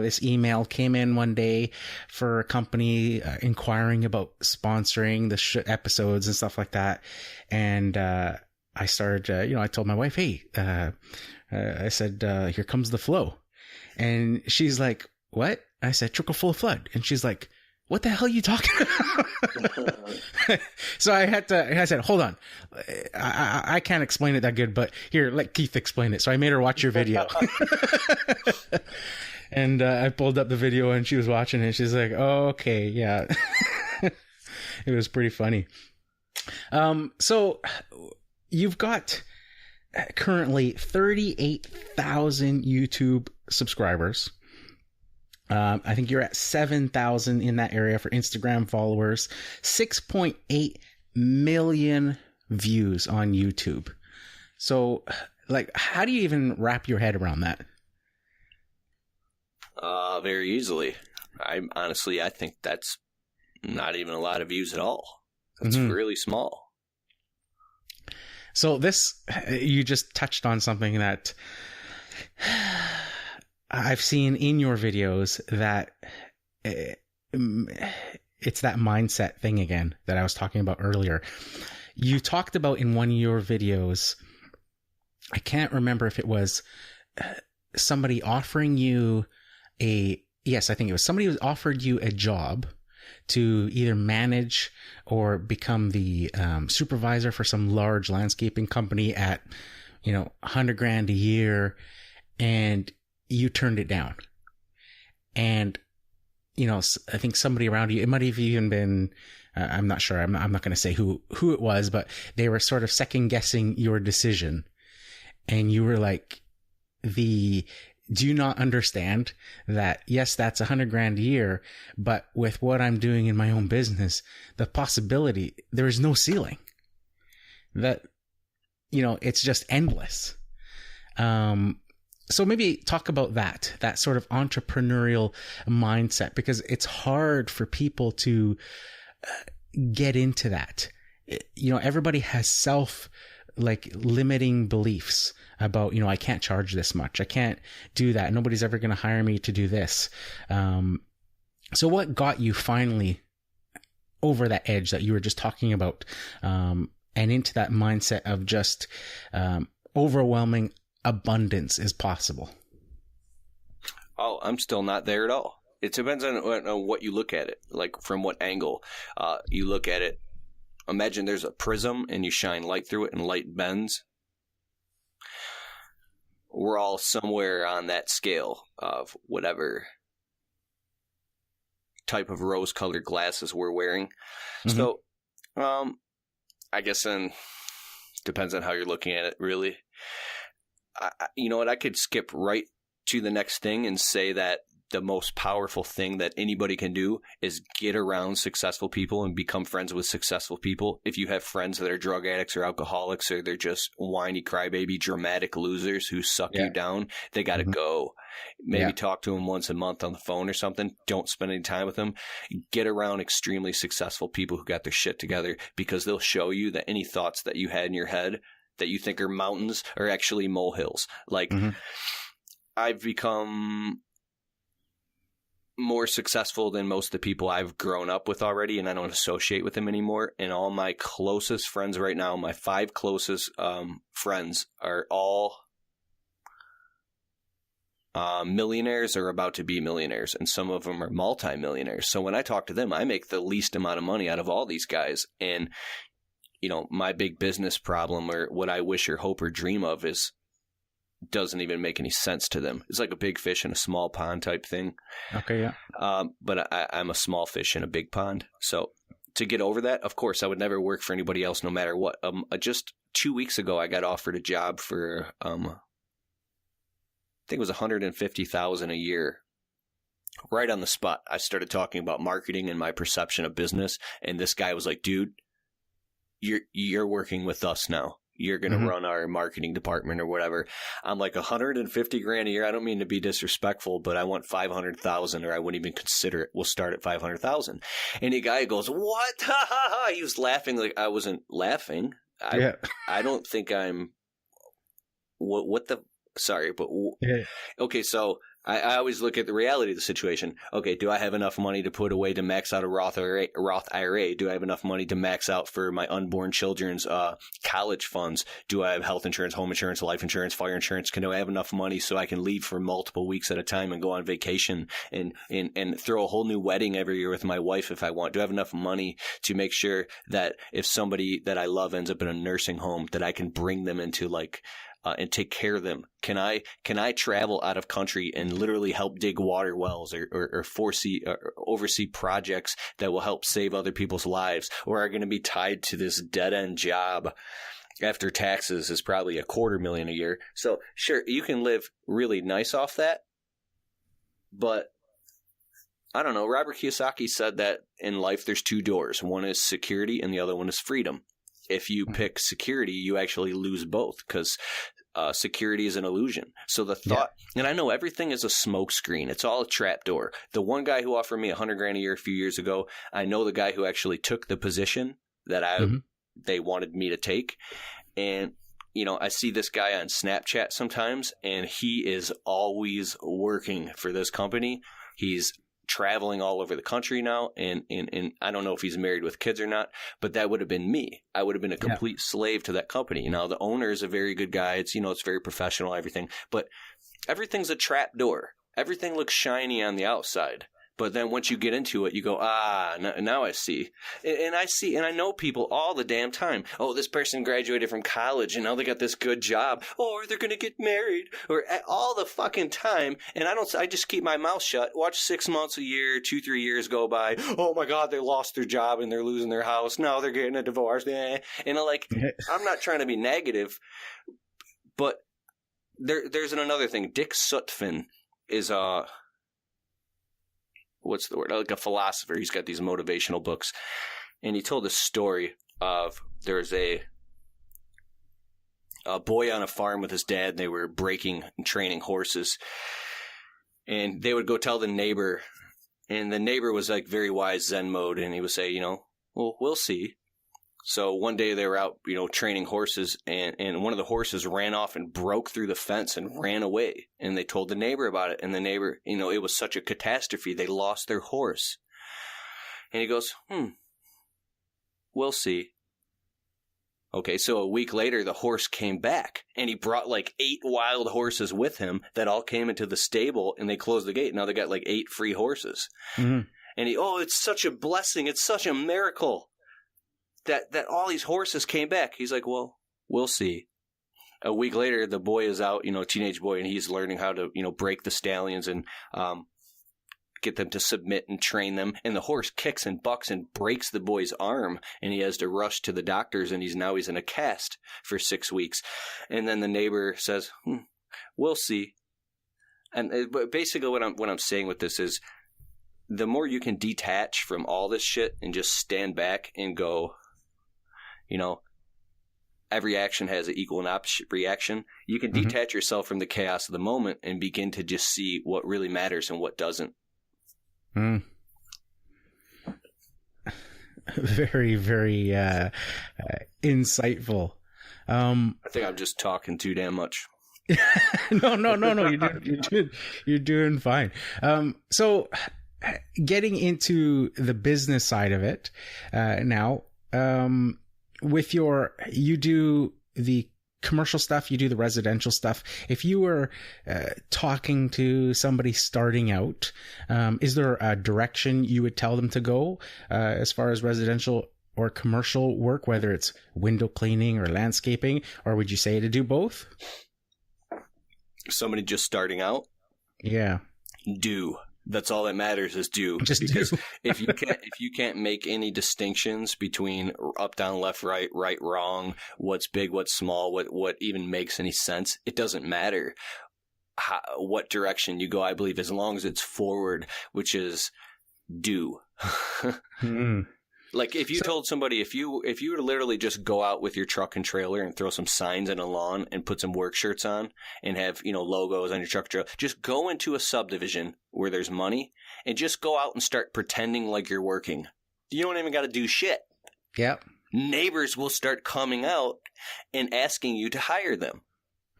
this email came in one day for a company inquiring about sponsoring the episodes and stuff like that. And I started, I told my wife, hey, I said, here comes the flow. And she's like, what? I said, trickle flow flood. And she's like, what the hell are you talking about? So I said, hold on. I can't explain it that good, but here, let Keith explain it. So I made her watch your video. And I pulled up the video and she was watching it. She's like, oh, okay. Yeah. It was pretty funny. So you've got currently 38,000 YouTube subscribers. I think you're at 7,000 in that area for Instagram followers, 6.8 million views on YouTube. So, how do you even wrap your head around that? Very easily. I think that's not even a lot of views at all. That's really small. So you just touched on something that I've seen in your videos, that it's that mindset thing again that I was talking about earlier. You talked about in one of your videos, I can't remember if it was somebody offering you I think it was somebody who offered you a job to either manage or become the supervisor for some large landscaping company at, $100,000 a year, and you turned it down. And, I think somebody around you, it might have even been, I'm not sure. I'm not going to say who it was, but they were sort of second guessing your decision. And you were like, do you not understand that, yes, that's $100,000 a year, but with what I'm doing in my own business, the possibility, there is no ceiling. That, it's just endless. So maybe talk about that sort of entrepreneurial mindset, because it's hard for people to get into that. Everybody has limiting beliefs about, I can't charge this much. I can't do that. Nobody's ever going to hire me to do this. So what got you finally over that edge that you were just talking about, and into that mindset of just overwhelming abundance is possible? Oh, I'm still not there at all. It depends on what you look at it, like from what angle you look at it. Imagine there's a prism and you shine light through it and light bends. We're all somewhere on that scale of whatever type of rose-colored glasses we're wearing. Mm-hmm. So, I guess then depends on how you're looking at it, really. You know what? I could skip right to the next thing and say that the most powerful thing that anybody can do is get around successful people and become friends with successful people. If you have friends that are drug addicts or alcoholics, or they're just whiny, crybaby, dramatic losers who suck you down, they got to go. Maybe talk to them once a month on the phone or something. Don't spend any time with them. Get around extremely successful people who got their shit together, because they'll show you that any thoughts that you had in your head that you think are mountains are actually molehills. I've become more successful than most of the people I've grown up with already, and I don't associate with them anymore. And all my closest friends right now, my 5 closest friends, are all millionaires or about to be millionaires, and some of them are multimillionaires. So when I talk to them, I make the least amount of money out of all these guys. And, my big business problem, or what I wish or hope or dream of, doesn't even make any sense to them. It's like a big fish in a small pond type thing. Okay, yeah. But I'm a small fish in a big pond. So to get over that, of course, I would never work for anybody else no matter what. Just 2 weeks ago, I got offered a job for, I think it was $150,000 a year. Right on the spot, I started talking about marketing and my perception of business. And this guy was like, dude, you're working with us now. You're going to run our marketing department or whatever. I'm like, $150,000 a year. I don't mean to be disrespectful, but I want $500,000, or I wouldn't even consider it. We'll start at $500,000. And the guy goes, what? He was laughing like I wasn't laughing. I don't think I'm, what the, sorry, but okay. So I always look at the reality of the situation. Okay, do I have enough money to put away to max out a Roth IRA? Do I have enough money to max out for my unborn children's college funds? Do I have health insurance, home insurance, life insurance, fire insurance? Can I have enough money so I can leave for multiple weeks at a time and go on vacation and throw a whole new wedding every year with my wife if I want? Do I have enough money to make sure that if somebody that I love ends up in a nursing home, that I can bring them into and take care of them? Can I travel out of country and literally help dig water wells or oversee projects that will help save other people's lives, or are going to be tied to this dead end job after taxes is probably $250,000 a year? So sure, you can live really nice off that, but I don't know. Robert Kiyosaki said that in life there's 2 doors. One is security and the other one is freedom. If you pick security, you actually lose both, because security is an illusion. So the thought, and I know everything is a smoke screen. It's all a trapdoor. The one guy who offered me $100,000 a year a few years ago, I know the guy who actually took the position that they wanted me to take. And, I see this guy on Snapchat sometimes, and he is always working for this company. He's traveling all over the country now, and I don't know if he's married with kids or not, but that would have been me. I would have been a complete slave to that company. The owner is a very good guy. It's, it's very professional, everything, but everything's a trap door. Everything looks shiny on the outside. But then once you get into it, you go, now I see. And I know people all the damn time. Oh, this person graduated from college and now they got this good job. Or they're going to get married. Or all the fucking time. And I just keep my mouth shut. Watch 6 months, a year, 2-3 years go by. Oh my God, they lost their job and they're losing their house. Now they're getting a divorce. And I'm not trying to be negative. But there's another thing. Dick Sutphin is what's the word? Like a philosopher. He's got these motivational books. And he told a story of there's a boy on a farm with his dad. And they were breaking and training horses. And they would go tell the neighbor. And the neighbor was like very wise Zen mode. And he would say, well, we'll see. So one day they were out, training horses, and one of the horses ran off and broke through the fence and ran away. And they told the neighbor about it. And the neighbor, it was such a catastrophe. They lost their horse. And he goes, we'll see. Okay, so a week later, the horse came back, and he brought like 8 wild horses with him that all came into the stable, and they closed the gate. Now they got like 8 free horses. Mm-hmm. And it's such a blessing. It's such a miracle. That all these horses came back. He's like, well, we'll see. A week later, the boy is out, teenage boy, and he's learning how to, break the stallions and get them to submit and train them. And the horse kicks and bucks and breaks the boy's arm, and he has to rush to the doctors, and he's in a cast for 6 weeks. And then the neighbor says, we'll see. And but basically what I'm saying with this is the more you can detach from all this shit and just stand back and go, every action has an equal and opposite reaction. You can detach yourself from the chaos of the moment and begin to just see what really matters and what doesn't. Very, very insightful. I think I'm just talking too damn much. No. You're doing fine. So getting into the business side of it now, you do the commercial stuff, you do the residential stuff. If you were talking to somebody starting out, is there a direction you would tell them to go as far as residential or commercial work, whether it's window cleaning or landscaping, or would you say to do both? Somebody just starting out? Yeah. Do. That's all that matters is do. Because if you can't make any distinctions between up, down, left, right, wrong, what's big, what's small, what even makes any sense, it doesn't matter what direction you go. I believe as long as it's forward, which is do. Like if you told somebody, if you were to literally just go out with your truck and trailer and throw some signs in a lawn and put some work shirts on and have, logos on your truck trailer, just go into a subdivision where there's money and just go out and start pretending like you're working. You don't even got to do shit. Yep. Neighbors will start coming out and asking you to hire them.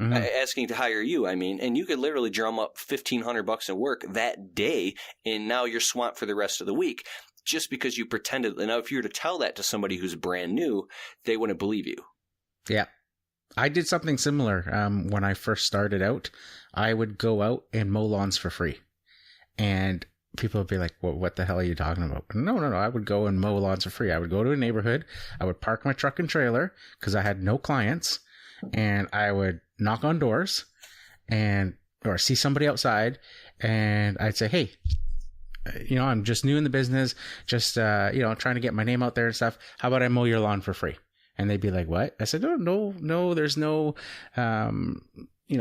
Asking to hire you, and you could literally drum up $1,500 in work that day, and now you're swamped for the rest of the week. Just because you pretended. Now, if you were to tell that to somebody who's brand new, they wouldn't believe you. Yeah. I did something similar when I first started out. I would go out and mow lawns for free. And people would be like, well, what the hell are you talking about? No. I would go and mow lawns for free. I would go to a neighborhood. I would park my truck and trailer because I had no clients. And I would knock on doors or see somebody outside. And I'd say, hey, I'm just new in the business, just, trying to get my name out there and stuff. How about I mow your lawn for free? And they'd be like, what? I said, no, there's no,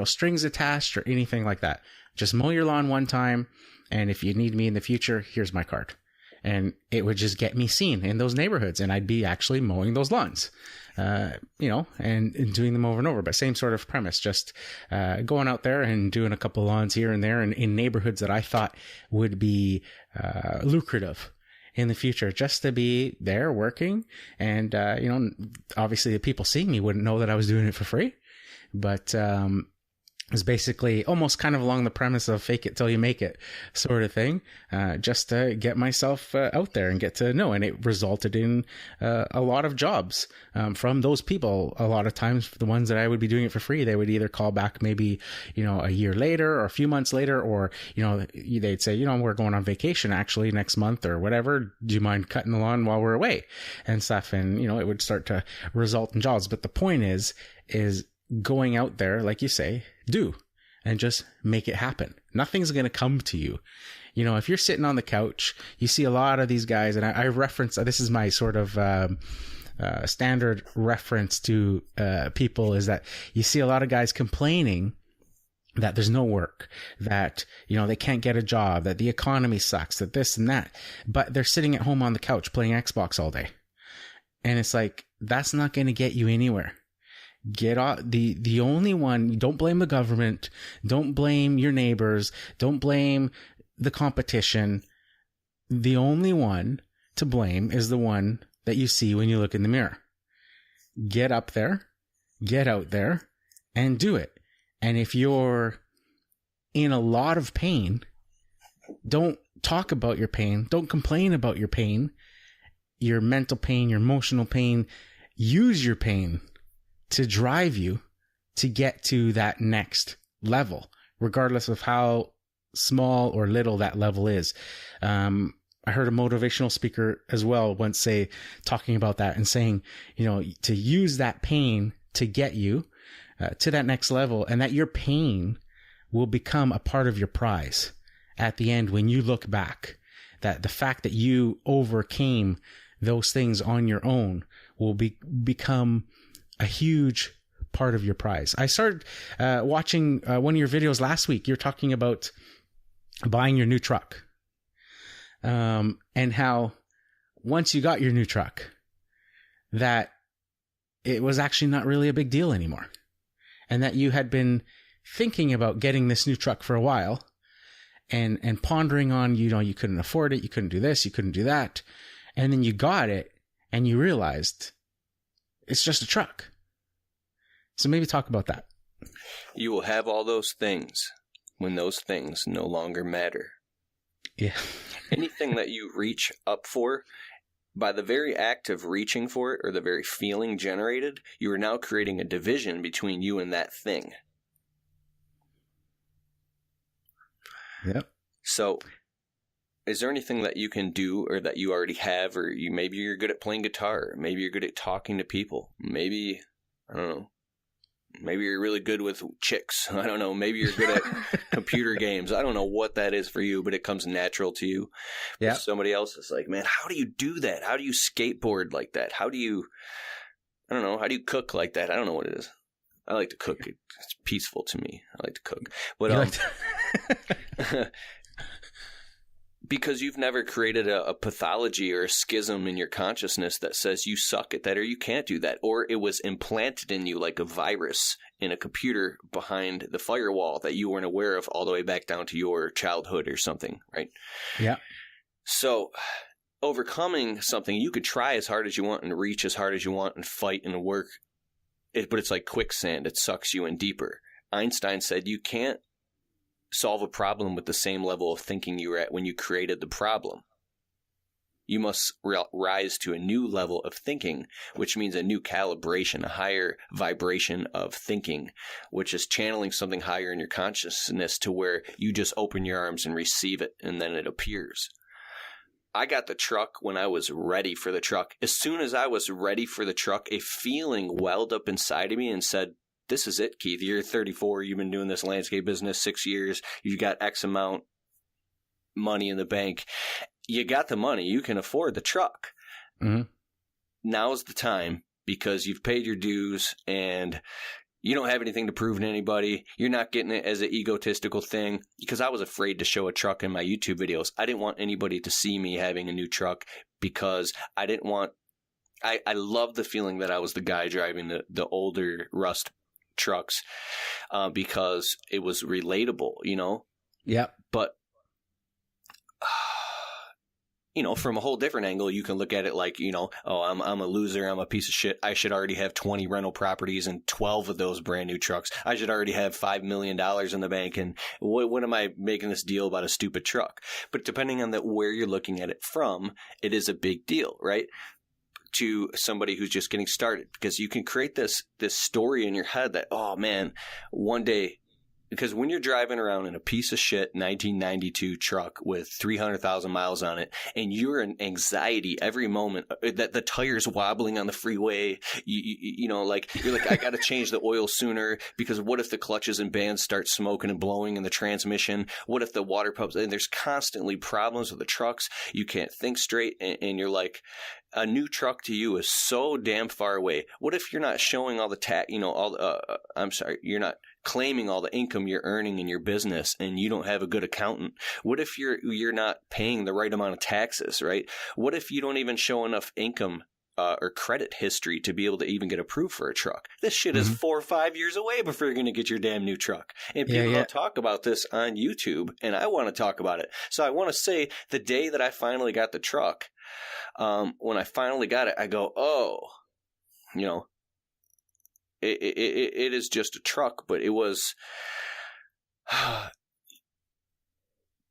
strings attached or anything like that. Just mow your lawn one time. And if you need me in the future, here's my card. and it would just get me seen in those neighborhoods, and I'd be actually mowing those lawns, and doing them over and over. But same sort of premise, just going out there and doing a couple lawns here and there, and in neighborhoods that I thought would be lucrative in the future, just to be there working. And, obviously the people seeing me wouldn't know that I was doing it for free, but, it was basically almost kind of along the premise of fake it till you make it sort of thing, just to get myself out there and get to know. And it resulted in a lot of jobs from those people. A lot of times, the ones that I would be doing it for free, they would either call back maybe, a year later or a few months later, or, they'd say, we're going on vacation actually next month or whatever. Do you mind cutting the lawn while we're away and stuff? And, it would start to result in jobs. But the point is going out there, like you say, and just make it happen. Nothing's going to come to you. If you're sitting on the couch, you see a lot of these guys, and I reference, this is my sort of standard reference to people, is that you see a lot of guys complaining that there's no work, that, they can't get a job, that the economy sucks, that this and that, but they're sitting at home on the couch playing Xbox all day. And it's like, that's not going to get you anywhere. Get off the only one. Don't blame the government. Don't blame your neighbors. Don't blame the competition. The only one to blame is the one that you see when you look in the mirror. Get up there, get out there, and do it. And if you're in a lot of pain, don't talk about your pain. Don't complain about your pain, your mental pain, your emotional pain. Use your pain to drive you to get to that next level, regardless of how small or little that level is. I heard a motivational speaker as well once say, talking about that and saying, to use that pain to get you to that next level, and that your pain will become a part of your prize at the end when you look back. That the fact that you overcame those things on your own will become a huge part of your prize. I started watching one of your videos last week. You're talking about buying your new truck, and how once you got your new truck, that it was actually not really a big deal anymore, and that you had been thinking about getting this new truck for a while, and pondering on, you couldn't afford it, you couldn't do this, you couldn't do that, and then you got it, and you realized it's just a truck. So maybe talk about that. You will have all those things when those things no longer matter. Yeah. Anything that you reach up for, by the very act of reaching for it, or the very feeling generated, you are now creating a division between you and that thing. Yep. So, is there anything that you can do, or that you already have, or maybe you're good at playing guitar, maybe you're good at talking to people, maybe, I don't know, maybe you're really good with chicks, I don't know, maybe you're good at computer games, I don't know what that is for you, but it comes natural to you. Yeah. Somebody else is like, man, how do you do that? How do you skateboard like that? How do you cook like that? I don't know what it is. I like to cook. It's peaceful to me. I like to cook. But because you've never created a pathology or a schism in your consciousness that says you suck at that, or you can't do that, or it was implanted in you like a virus in a computer behind the firewall that you weren't aware of all the way back down to your childhood or something, right? Yeah. So overcoming something, you could try as hard as you want and reach as hard as you want and fight and work, but it's like quicksand. It sucks you in deeper. Einstein said you can't solve a problem with the same level of thinking you were at when you created the problem. You must rise to a new level of thinking, which means a new calibration, a higher vibration of thinking, which is channeling something higher in your consciousness to where you just open your arms and receive it, and then it appears. I got the truck when I was ready for the truck. As soon as I was ready for the truck, a feeling welled up inside of me and said, this is it, Keith. You're 34. You've been doing this landscape business 6 years. You got X amount money in the bank. You got the money. You can afford the truck. Mm-hmm. Now's the time, because you've paid your dues and You don't have anything to prove to anybody. You're not getting it as an egotistical thing, because I was afraid to show a truck in my YouTube videos. I didn't want anybody to see me having a new truck, because I didn't want – I loved the feeling that I was the guy driving the older Rust trucks because it was relatable, you know? Yeah. But – you know, from a whole different angle, you can look at it like, you know, oh, I'm a loser. I'm a piece of shit. I should already have 20 rental properties and 12 of those brand new trucks. I should already have $5 million in the bank. And what am I making this deal about a stupid truck? But depending on where you're looking at it from, it is a big deal, right? To somebody who's just getting started, because you can create this story in your head that, oh man, one day. Because when you're driving around in a piece of shit 1992 truck with 300,000 miles on it, and you're in anxiety every moment that the tire's wobbling on the freeway, you know, like you're like, I got to change the oil sooner, because what if the clutches and bands start smoking and blowing in the transmission? What if the water pumps? And there's constantly problems with the trucks. You can't think straight, and you're like, a new truck to you is so damn far away. What if you're not showing all the you know, you're not claiming all the income you're earning in your business, and you don't have a good accountant? What if you're not paying the right amount of taxes, right? What if you don't even show enough income or credit history to be able to even get approved for a truck? This shit is 4 or 5 years away before you're going to get your damn new truck. And people don't talk about this on YouTube, and I want to talk about it. So I want to say, the day that I finally got the truck, when I finally got it, I go, oh, you know, it is just a truck, but it was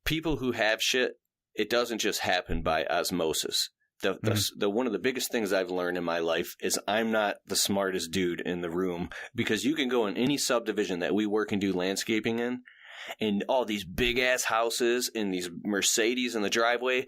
people who have shit. It doesn't just happen by osmosis. The one of the biggest things I've learned in my life is I'm not the smartest dude in the room, because you can go in any subdivision that we work and do landscaping in, and all these big ass houses and these Mercedes in the driveway.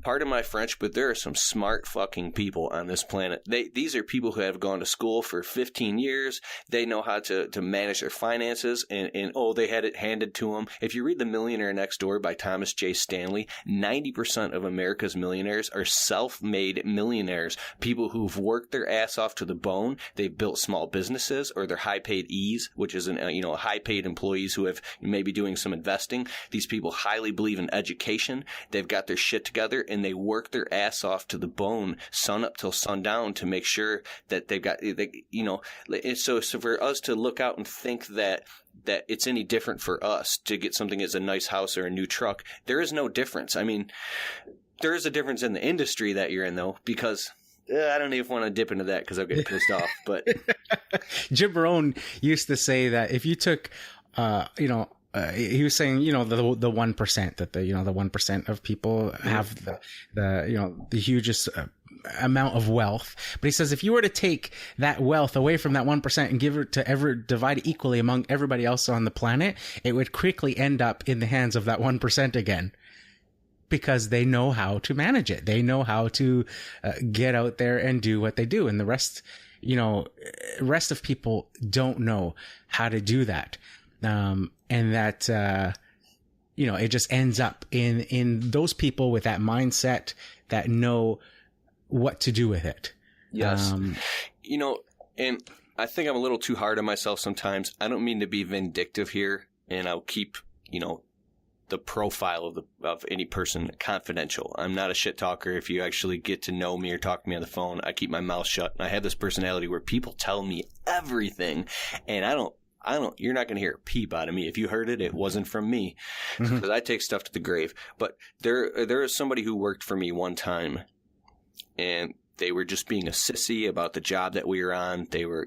Pardon my French, but there are some smart fucking people on this planet. These are people who have gone to school for 15 years. They know how to manage their finances, and they had it handed to them. If you read The Millionaire Next Door by Thomas J. Stanley, 90% of America's millionaires are self-made millionaires, people who've worked their ass off to the bone. They've built small businesses, or they're high-paid E's, which is high-paid employees who have maybe doing some investing. These people highly believe in education. They've got their shit together, and they work their ass off to the bone, sun up till sundown, to make sure that they've got, so for us to look out and think that it's any different for us to get something as a nice house or a new truck, there is no difference. I mean, there is a difference in the industry that you're in, though, because I don't even want to dip into that because I'll get pissed off. But Jim Rohn used to say that if you took, he was saying, the 1%, that the 1% of people have the hugest amount of wealth. But he says, if you were to take that wealth away from that 1% and give it to divide it equally among everybody else on the planet, it would quickly end up in the hands of that 1% again. Because they know how to manage it. They know how to get out there and do what they do. And the rest of people don't know how to do that. And that, it just ends up in those people with that mindset that know what to do with it. Yes. And I think I'm a little too hard on myself sometimes. I don't mean to be vindictive here, and I'll keep, the profile of any person confidential. I'm not a shit talker. If you actually get to know me or talk to me on the phone, I keep my mouth shut. And I have this personality where people tell me everything, and you're not going to hear a peep out of me. If you heard it, it wasn't from me, because I take stuff to the grave. But there is somebody who worked for me one time, and they were just being a sissy about the job that we were on. They were,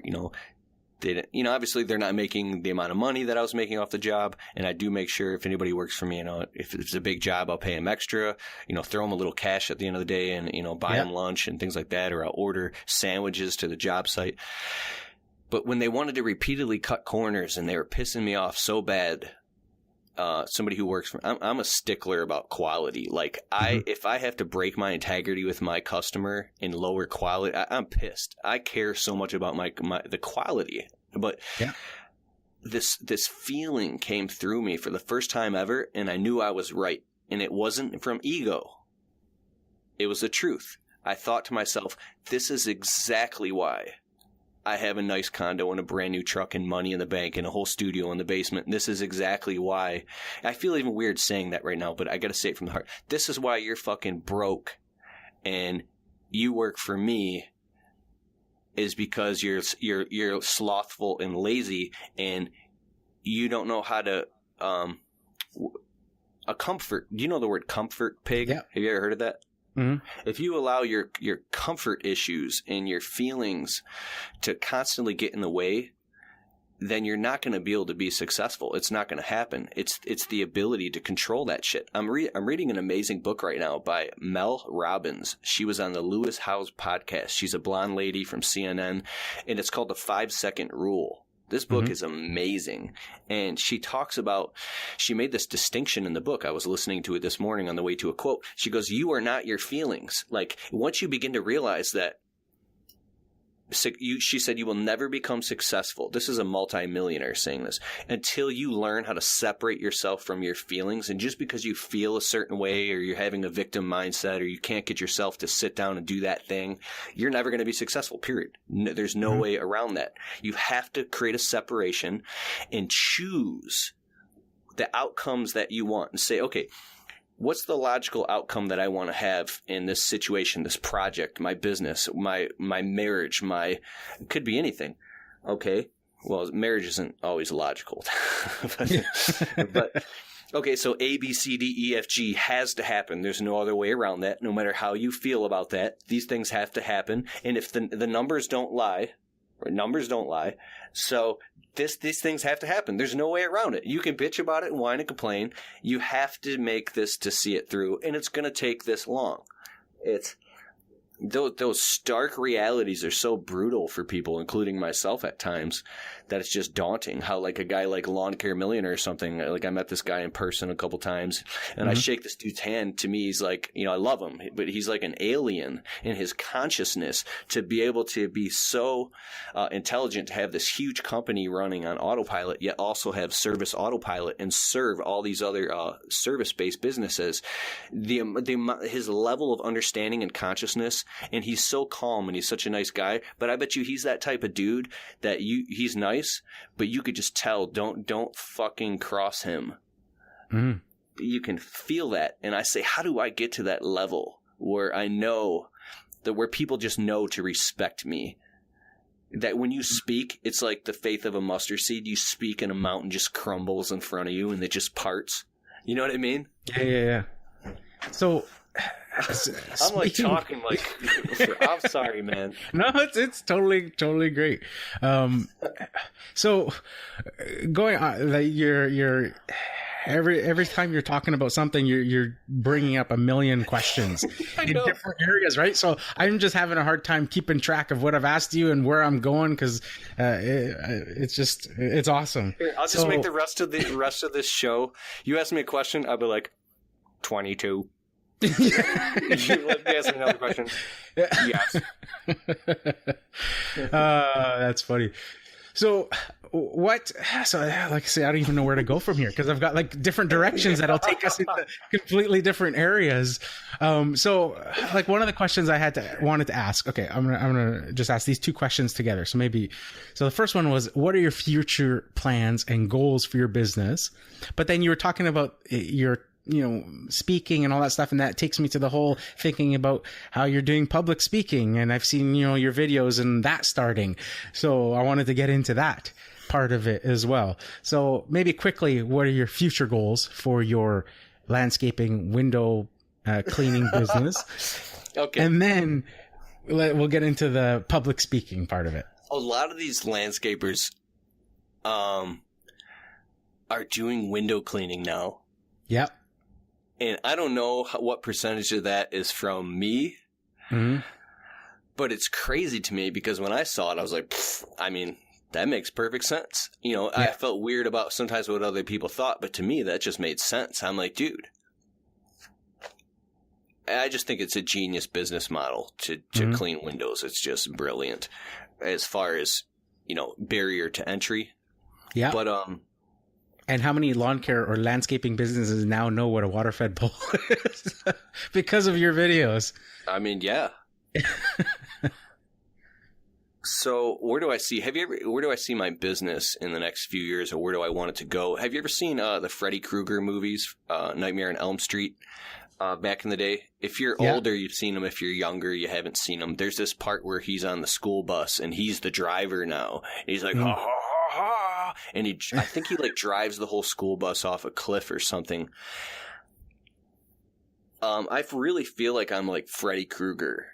obviously they're not making the amount of money that I was making off the job. And I do make sure if anybody works for me, if it's a big job, I'll pay them extra, throw them a little cash at the end of the day, and, buy them lunch and things like that, or I'll order sandwiches to the job site. But when they wanted to repeatedly cut corners and they were pissing me off so bad, somebody who works for me, I'm a stickler about quality. Like if I have to break my integrity with my customer and lower quality, I'm pissed. I care so much about the quality. But this feeling came through me for the first time ever, and I knew I was right. And it wasn't from ego. It was the truth. I thought to myself, this is exactly why I have a nice condo and a brand new truck and money in the bank and a whole studio in the basement. And this is exactly why. I feel even weird saying that right now, but I got to say it from the heart. This is why you're fucking broke and you work for me, is because you're slothful and lazy and you don't know how to a comfort. Do you know the word comfort pig? Yeah. Have you ever heard of that? Mm-hmm. If you allow your comfort issues and your feelings to constantly get in the way, then you're not going to be able to be successful. It's not going to happen. It's the ability to control that shit. I'm reading an amazing book right now by Mel Robbins. She was on the Lewis Howes podcast. She's a blonde lady from CNN, and it's called The 5-Second Rule. This book is amazing. And she talks about, she made this distinction in the book. I was listening to it this morning on the way to a quote. She goes, you are not your feelings. Like, once you begin to realize that, she said, you will never become successful. This is a multimillionaire saying this, until you learn how to separate yourself from your feelings. And just because you feel a certain way, or you're having a victim mindset, or you can't get yourself to sit down and do that thing, you're never going to be successful, period. There's no way around that. You have to create a separation and choose the outcomes that you want and say, okay, what's the logical outcome that I want to have in this situation, this project, my business, my marriage, it could be anything. Okay. Well, marriage isn't always logical. but okay, so A, B, C, D, E, F, G has to happen. There's no other way around that. No matter how you feel about that, these things have to happen. And if the numbers don't lie, so these things have to happen. There's no way around it. You can bitch about it and whine and complain. You have to make this to see it through, and it's going to take this long. It's those stark realities are so brutal for people, including myself at times, that it's just daunting. How like a guy like Lawn Care Millionaire or something, like I met this guy in person a couple times, and I shake this dude's hand. To me, he's like, I love him, but he's like an alien in his consciousness to be able to be so intelligent, to have this huge company running on autopilot, yet also have service autopilot and serve all these other service-based businesses. His level of understanding and consciousness, and he's so calm and he's such a nice guy, but I bet you he's that type of dude that he's nice, but you could just tell, don't fucking cross him. You can feel that. And I say, how do I get to that level where I know that, where people just know to respect me? That when you speak, it's like the faith of a mustard seed. You speak and a mountain just crumbles in front of you and it just parts. You know what I mean? Yeah. So I'm like talking like, I'm sorry, man. No, it's totally great. So going on, like you're every time you're talking about something, you're bringing up a million questions in different areas, right? So I'm just having a hard time keeping track of what I've asked you and where I'm going, because it's awesome. Here, I'll just make the rest of this show. You ask me a question, I'll be like 22. You let me ask another question. Yes. That's funny. So like I say, I don't even know where to go from here, because I've got like different directions that'll take us into completely different areas. So like one of the questions I wanted to ask, okay, I'm gonna just ask these two questions together. So the first one was, what are your future plans and goals for your business? But then you were talking about your speaking and all that stuff. And that takes me to the whole thinking about how you're doing public speaking. And I've seen, your videos and that starting. So I wanted to get into that part of it as well. So maybe quickly, what are your future goals for your landscaping window cleaning business? Okay. And then we'll get into the public speaking part of it. A lot of these landscapers are doing window cleaning now. Yep. And I don't know what percentage of that is from me, but it's crazy to me, because when I saw it, I was like, that makes perfect sense. I felt weird about sometimes what other people thought, but to me, that just made sense. I'm like, dude, I just think it's a genius business model to clean windows. It's just brilliant as far as, barrier to entry. Yeah. But, and how many lawn care or landscaping businesses now know what a water-fed bowl is because of your videos? Yeah. So where do I see my business in the next few years, or where do I want it to go? Have you ever seen the Freddy Krueger movies, Nightmare on Elm Street, back in the day? If you're older, you've seen them. If you're younger, you haven't seen them. There's this part where he's on the school bus and he's the driver now. And he's like, ha, ha, ha, ha. And I think he like drives the whole school bus off a cliff or something. I really feel like I'm like Freddy Krueger.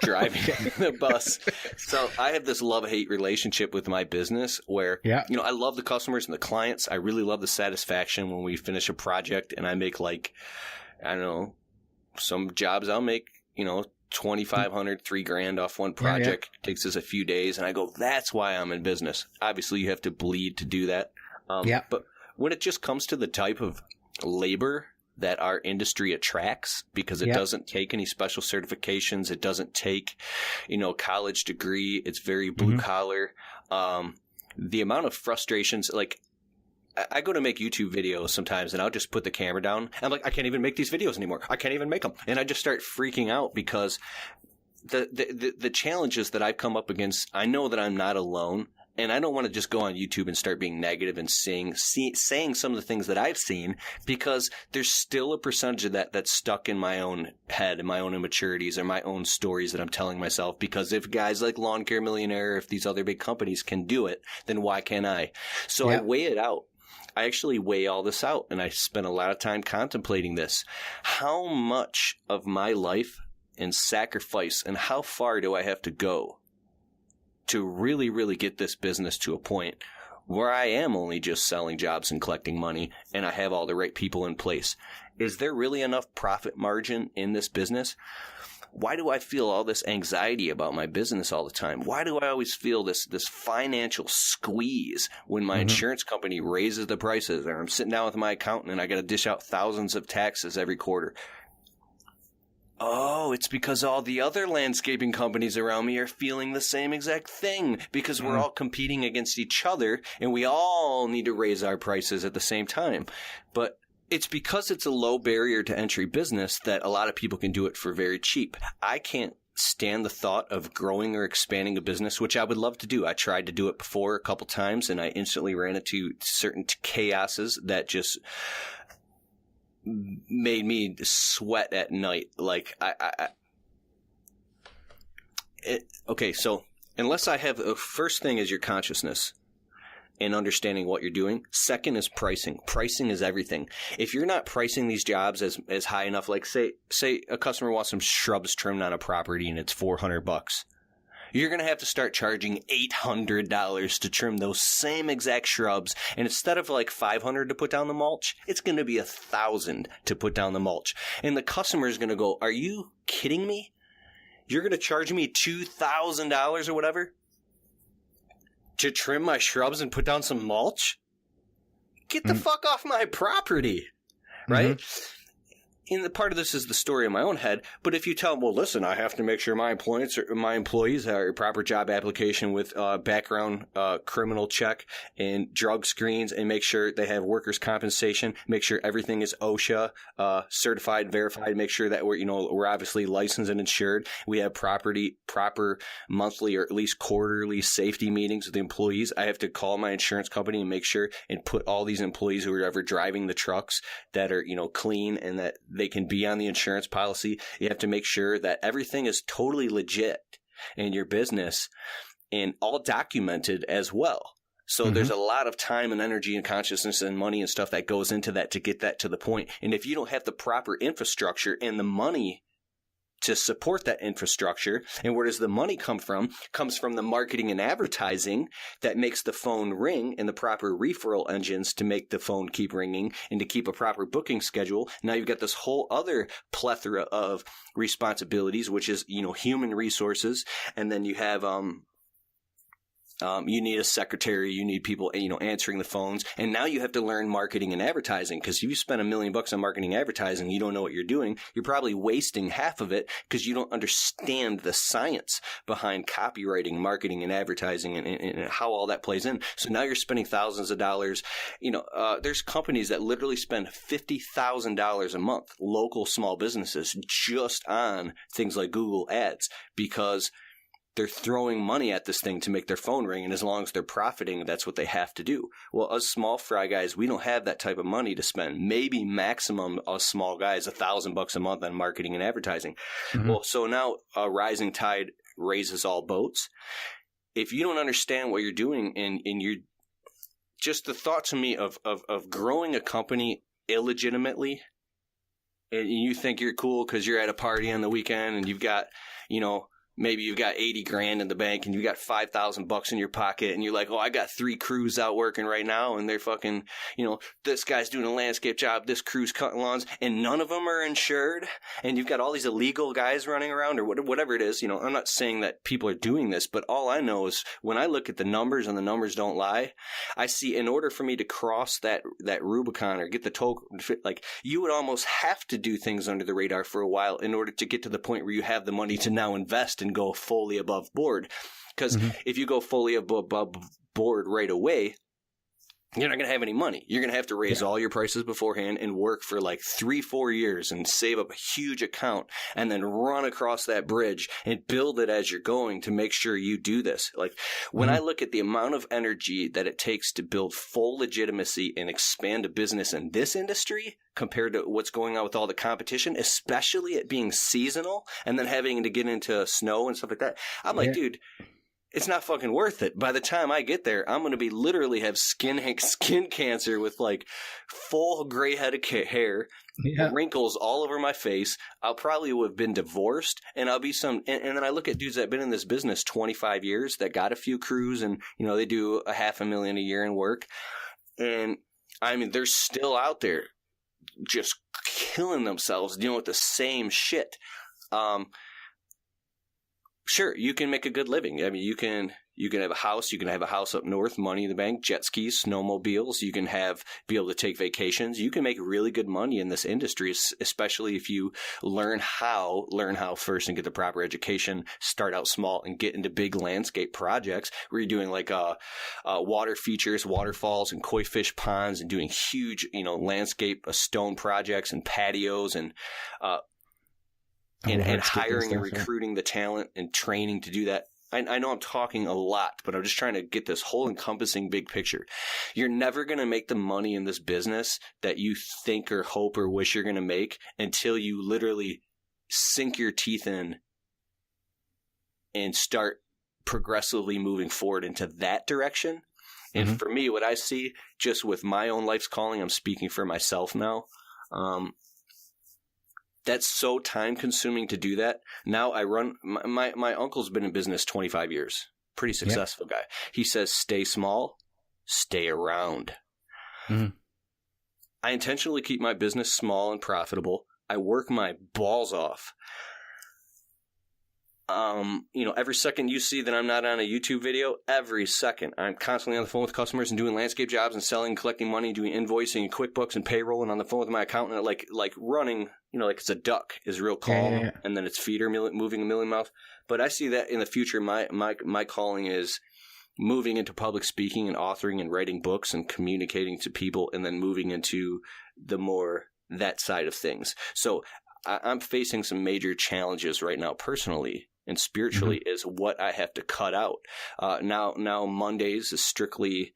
Driving the bus. So I have this love-hate relationship with my business where, I love the customers and the clients. I really love the satisfaction when we finish a project and I make like, I don't know, some jobs I'll make, $2,500, $3,000 off one project. It takes us a few days and I go, that's why I'm in business. Obviously you have to bleed to do that. But when it just comes to the type of labor that our industry attracts, because it doesn't take any special certifications. It doesn't take, college degree. It's very blue collar. The amount of frustrations, like I go to make YouTube videos sometimes and I'll just put the camera down. I'm like, I can't even make these videos anymore. I can't even make them. And I just start freaking out because the challenges that I've come up against, I know that I'm not alone. And I don't want to just go on YouTube and start being negative and saying some of the things that I've seen, because there's still a percentage of that that's stuck in my own head and my own immaturities or my own stories that I'm telling myself. Because if guys like Lawn Care Millionaire, if these other big companies can do it, then why can't I? So I weigh it out. I actually weigh all this out, and I spent a lot of time contemplating this. How much of my life and sacrifice and how far do I have to go to really, really get this business to a point where I am only just selling jobs and collecting money and I have all the right people in place? Is there really enough profit margin in this business? Why do I feel all this anxiety about my business all the time? Why do I always feel this financial squeeze when my insurance company raises the prices, or I'm sitting down with my accountant and I got to dish out thousands of taxes every quarter? Oh, it's because all the other landscaping companies around me are feeling the same exact thing, because we're all competing against each other and we all need to raise our prices at the same time. But it's because it's a low barrier to entry business that a lot of people can do it for very cheap. I can't stand the thought of growing or expanding a business, which I would love to do. I tried to do it before a couple times and I instantly ran into certain chaoses that just made me sweat at night. Like okay, so unless I have, first thing is your consciousness and understanding what you're doing. Second is pricing. Pricing is everything. If you're not pricing these jobs as high enough, like say a customer wants some shrubs trimmed on a property and it's $400. You're going to have to start charging $800 to trim those same exact shrubs. And instead of like $500 to put down the mulch, it's going to be $1,000 to put down the mulch. And the customer is going to go, are you kidding me? You're going to charge me $2,000 or whatever to trim my shrubs and put down some mulch? Get the fuck off my property, right? And the part of this is the story in my own head. But if you tell them, well, listen, I have to make sure my employees have a proper job application with background criminal check and drug screens, and make sure they have workers' compensation, make sure everything is OSHA certified, verified, make sure that we're obviously licensed and insured. We have proper monthly or at least quarterly safety meetings with the employees. I have to call my insurance company and make sure and put all these employees who are ever driving the trucks that are clean and that they can be on the insurance policy. You have to make sure that everything is totally legit in your business and all documented as well. So there's a lot of time and energy and consciousness and money and stuff that goes into that to get that to the point. And if you don't have the proper infrastructure and the money to support that infrastructure, and where does the money come from? Comes from the marketing and advertising that makes the phone ring, and the proper referral engines to make the phone keep ringing and to keep a proper booking schedule. Now you've got this whole other plethora of responsibilities, which is, human resources. And then you have, you need a secretary, you need people, answering the phones. And now you have to learn marketing and advertising, because if you spend $1 million on marketing and advertising, you don't know what you're doing. You're probably wasting half of it because you don't understand the science behind copywriting, marketing and advertising and how all that plays in. So now you're spending thousands of dollars. There's companies that literally spend $50,000 a month, local small businesses, just on things like Google ads, because they're throwing money at this thing to make their phone ring. And as long as they're profiting, that's what they have to do. Well, us small fry guys, we don't have that type of money to spend. Maybe maximum us small guys, $1,000 a month on marketing and advertising. Mm-hmm. Well, so now a rising tide raises all boats. If you don't understand what you're doing and you're just the thought to me of growing a company illegitimately, and you think you're cool because you're at a party on the weekend and you've got, maybe you've got 80 grand in the bank and you got $5,000 in your pocket and you're like, oh, I got 3 crews out working right now and they're fucking, this guy's doing a landscape job, this crew's cutting lawns, and none of them are insured, and you've got all these illegal guys running around or whatever it is. I'm not saying that people are doing this, but all I know is when I look at the numbers and the numbers don't lie, I see in order for me to cross that Rubicon or get the token, like you would almost have to do things under the radar for a while in order to get to the point where you have the money to now invest and go fully above board. Because if you go fully above board right away, you're not going to have any money. You're going to have to raise all your prices beforehand and work for like 3-4 years and save up a huge account and then run across that bridge and build it as you're going to make sure you do this. Like when I look at the amount of energy that it takes to build full legitimacy and expand a business in this industry compared to what's going on with all the competition, especially it being seasonal and then having to get into snow and stuff like that, I'm like, dude, it's not fucking worth it. By the time I get there, I'm going to be literally have skin cancer with like full gray head of hair, wrinkles all over my face. I'll probably have been divorced, and I'll be and then I look at dudes that have been in this business 25 years that got a few crews and, they do $500,000 a year in work. And I mean, they're still out there just killing themselves dealing with the same shit. Sure, you can make a good living. I mean, you can have a house. You can have a house up north, money in the bank, jet skis, snowmobiles. You can be able to take vacations. You can make really good money in this industry, especially if you learn how first and get the proper education, start out small and get into big landscape projects where you're doing like water features, waterfalls and koi fish ponds and doing huge, landscape stone projects and patios and hiring and recruiting the talent and training to do that. I know I'm talking a lot, but I'm just trying to get this whole encompassing big picture. You're never going to make the money in this business that you think or hope or wish you're going to make until you literally sink your teeth in and start progressively moving forward into that direction. And for me, what I see just with my own life's calling, I'm speaking for myself now, that's so time consuming to do that. Now I run my uncle's been in business 25 years. Pretty successful guy. He says, stay small, stay around. I intentionally keep my business small and profitable. I work my balls off. Every second you see that I'm not on a YouTube video, every second I'm constantly on the phone with customers and doing landscape jobs and selling, collecting money, doing invoicing and QuickBooks and payroll and on the phone with my accountant, like running, like it's a duck is real calm and then its feet are moving a million miles. But I see that in the future, my calling is moving into public speaking and authoring and writing books and communicating to people and then moving into the more that side of things. So I'm facing some major challenges right now personally and spiritually is what I have to cut out. Now Mondays is strictly,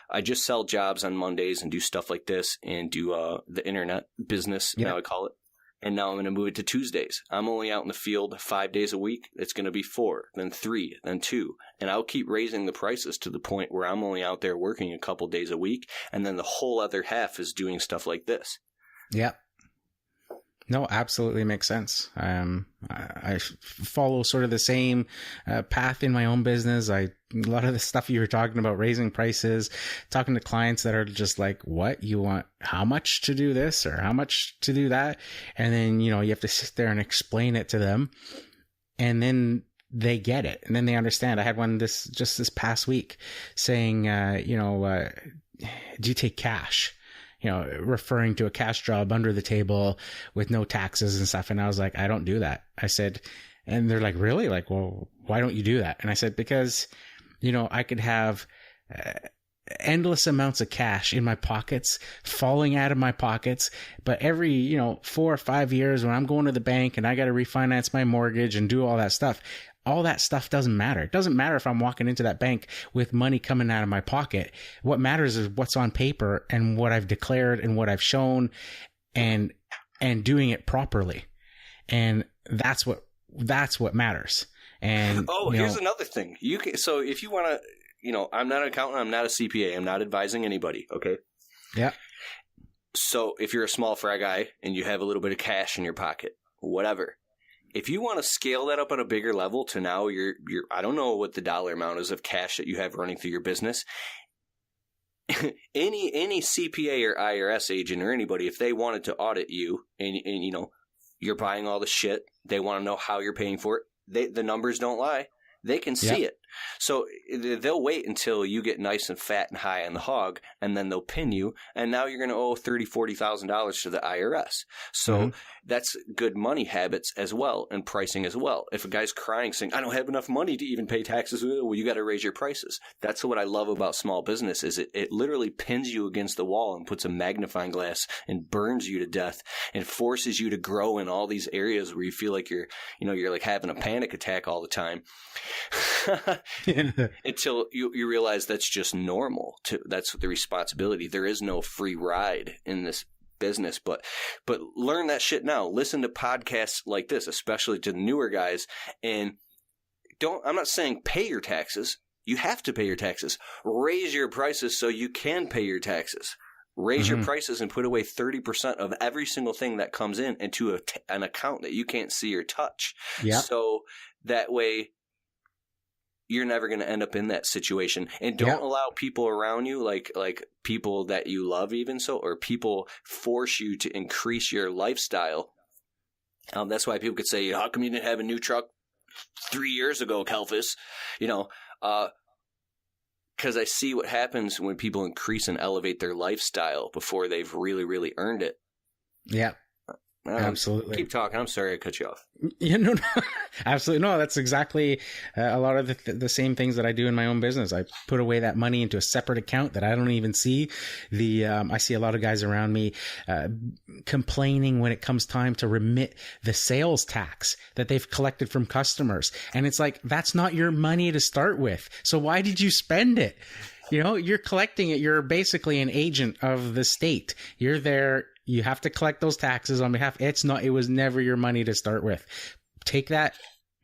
I just sell jobs on Mondays and do stuff like this and do the internet business, now I call it. And now I'm going to move it to Tuesdays. I'm only out in the field 5 days a week. It's going to be 4, then 3, then 2. And I'll keep raising the prices to the point where I'm only out there working a couple days a week. And then the whole other half is doing stuff like this. Yeah. No, absolutely makes sense. I follow sort of the same path in my own business. A lot of the stuff you were talking about, raising prices, talking to clients that are just like, what, you want how much to do this or how much to do that? And then, you have to sit there and explain it to them and then they get it. And then they understand. I had one this past week saying, do you take cash? Referring to a cash job under the table with no taxes and stuff. And I was like, I don't do that. I said, and they're like, really? Like, well, why don't you do that? And I said, because, I could have endless amounts of cash in my pockets, falling out of my pockets. But every, 4 or 5 years when I'm going to the bank and I got to refinance my mortgage and do all that stuff doesn't matter. It doesn't matter if I'm walking into that bank with money coming out of my pocket. What matters is what's on paper and what I've declared and what I've shown, and doing it properly. And that's what matters. And here's another thing. So if you want to, I'm not an accountant, I'm not a CPA, I'm not advising anybody. Okay. Yeah. So if you're a small fry guy and you have a little bit of cash in your pocket, whatever, if you want to scale that up on a bigger level to now you're I don't know what the dollar amount is of cash that you have running through your business. any CPA or IRS agent or anybody, if they wanted to audit you and you're buying all the shit, they want to know how you're paying for it. The numbers don't lie. They can see it. So they'll wait until you get nice and fat and high on the hog, and then they'll pin you, and now you're going to owe $30,000, $40,000 to the IRS. So that's good money habits as well, and pricing as well. If a guy's crying saying, I don't have enough money to even pay taxes, well, you got to raise your prices. That's what I love about small business is it literally pins you against the wall and puts a magnifying glass and burns you to death and forces you to grow in all these areas where you feel like you're like having a panic attack all the time. Until you realize that's just normal. That's the responsibility. There is no free ride in this business, but learn that shit now. Listen to podcasts like this, especially to the newer guys, and I'm not saying pay your taxes. You have to pay your taxes. Raise your prices so you can pay your taxes. Raise your prices and put away 30% of every single thing that comes in into an account that you can't see or touch. Yeah. So that way you're never going to end up in that situation. And don't allow people around you, like people that you love even so, or people force you to increase your lifestyle. That's why people could say, how come you didn't have a new truck 3 years ago, Kalfas? Because I see what happens when people increase and elevate their lifestyle before they've really, really earned it. Yeah. Absolutely. Keep talking. I'm sorry I cut you off. No, absolutely. No, that's exactly a lot of the same things that I do in my own business. I put away that money into a separate account that I don't even see. I see a lot of guys around me complaining when it comes time to remit the sales tax that they've collected from customers. And it's like, that's not your money to start with. So why did you spend it? You're collecting it. You're basically an agent of the state. You're there. You have to collect those taxes on behalf. It was never your money to start with. Take that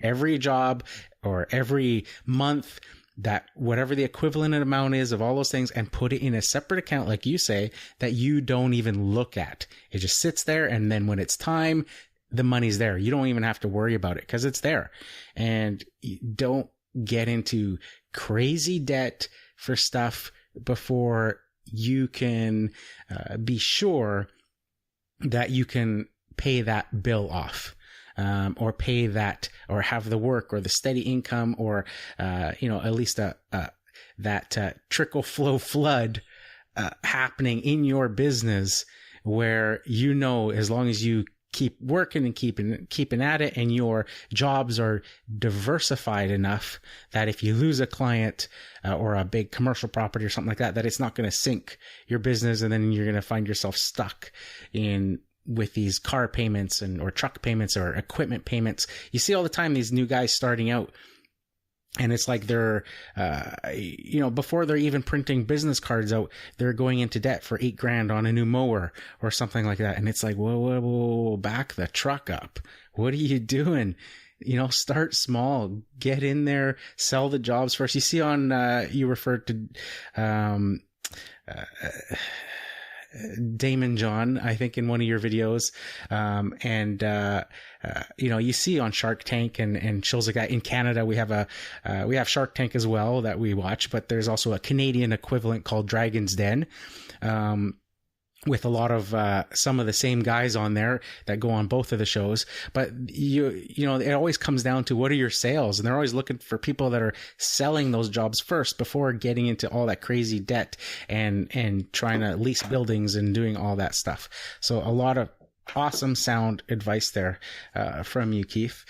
every job or every month, that whatever the equivalent amount is of all those things, and put it in a separate account, like you say, that you don't even look at. It just sits there. And then when it's time, the money's there. You don't even have to worry about it because it's there. And don't get into crazy debt for stuff before you can be sure that you can pay that bill off, or pay that, or have the work or the steady income, or, at least that trickle flow flood happening in your business where, as long as you keep working and keeping at it, and your jobs are diversified enough that if you lose a client or a big commercial property or something like that, that it's not going to sink your business, and then you're going to find yourself stuck with these car payments or truck payments or equipment payments. You see all the time these new guys starting out, and it's like they're, before they're even printing business cards out, they're going into debt for $8,000 on a new mower or something like that. And it's like, whoa, back the truck up. What are you doing? Start small, get in there, sell the jobs first. You see you referred to, Damon John, I think, in one of your videos. You see on Shark Tank and shows like that. In Canada, we have Shark Tank as well that we watch, but there's also a Canadian equivalent called Dragon's Den, with a lot of some of the same guys on there that go on both of the shows. But it always comes down to, what are your sales? And they're always looking for people that are selling those jobs first before getting into all that crazy debt and trying to lease buildings and doing all that stuff. So a lot of awesome sound advice there from you, Keith.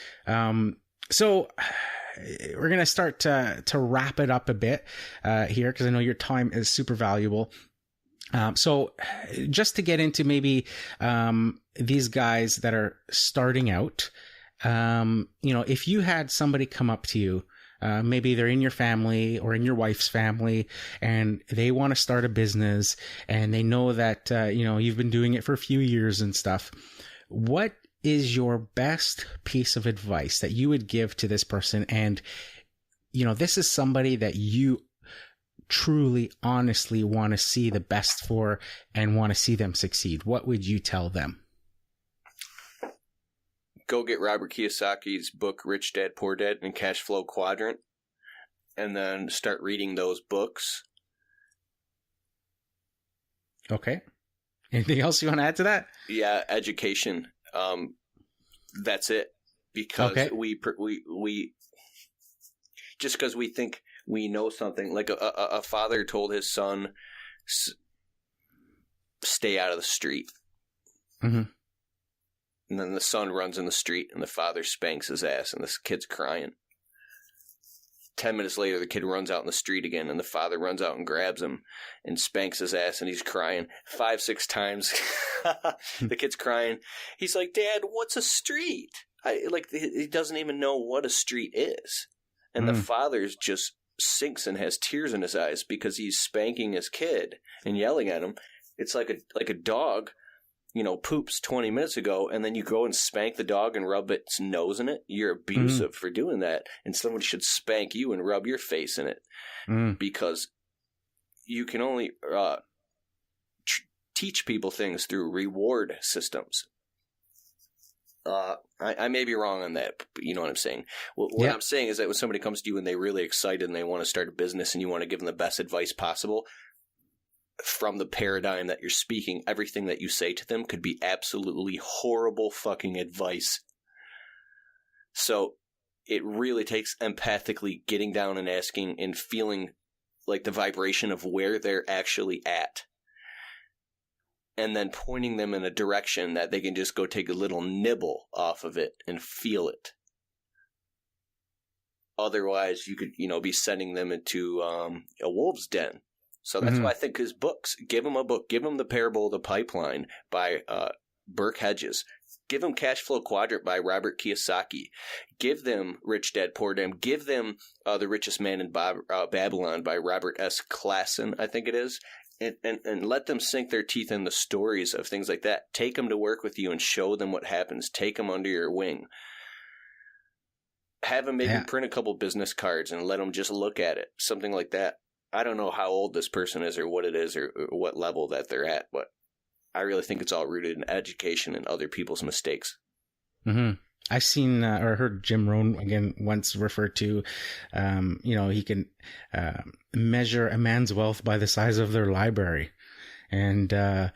So we're going to start to wrap it up a bit here, because I know your time is super valuable. So just to get into maybe these guys that are starting out, if you had somebody come up to you, maybe they're in your family or in your wife's family, and they want to start a business, and they know that, you've been doing it for a few years and stuff. What is your best piece of advice that you would give to this person? And, this is somebody that you truly, honestly want to see the best for and want to see them succeed. What would you tell them? Go get Robert Kiyosaki's book, Rich Dad, Poor Dad, and Cash Flow Quadrant, and then start reading those books. Okay. Anything else you want to add to that? Yeah, education. That's it. Because we just because we think we know something, like a father told his son, stay out of the street. Mm-hmm. And then the son runs in the street and the father spanks his ass and this kid's crying. 10 minutes later, the kid runs out in the street again and the father runs out and grabs him and spanks his ass and he's crying 5-6 times. The kid's crying. He's like, Dad, what's a street? He doesn't even know what a street is. And the father's just sinks and has tears in his eyes because he's spanking his kid and yelling at him. It's like a dog, poops 20 minutes ago, and then you go and spank the dog and rub its nose in it. You're abusive for doing that, and somebody should spank you and rub your face in it because you can only teach people things through reward systems. I may be wrong on that, but you know what I'm saying. What I'm saying is that when somebody comes to you and they're really excited and they want to start a business and you want to give them the best advice possible, from the paradigm that you're speaking, everything that you say to them could be absolutely horrible fucking advice. So it really takes empathically getting down and asking and feeling like the vibration of where they're actually at. And then pointing them in a direction that they can just go take a little nibble off of it and feel it. Otherwise, you could, be sending them into a wolf's den. So that's why I think his books, give them a book, give them The Parable of the Pipeline by Burke Hedges. Give them Cash Flow Quadrant by Robert Kiyosaki. Give them Rich Dad, Poor Dad. Give them The Richest Man in Babylon by Robert S. Klassen, I think it is. And let them sink their teeth in the stories of things like that. Take them to work with you and show them what happens. Take them under your wing. Have them maybe print a couple business cards and let them just look at it. Something like that. I don't know how old this person is or what it is or what level that they're at, but I really think it's all rooted in education and other people's mistakes. Mm-hmm. I've seen or heard Jim Rohn again once refer to, he can measure a man's wealth by the size of their library. And, that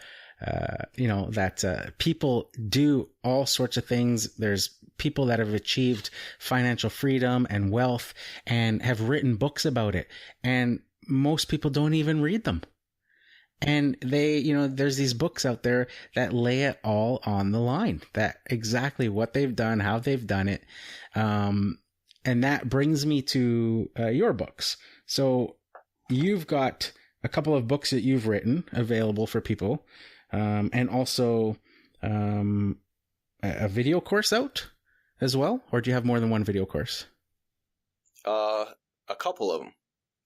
people do all sorts of things. There's people that have achieved financial freedom and wealth and have written books about it. And most people don't even read them. And they, there's these books out there that lay it all on the line, that exactly what they've done, how they've done it. And that brings me to your books. So you've got a couple of books that you've written available for people, and also a video course out as well? Or do you have more than one video course? A couple of them.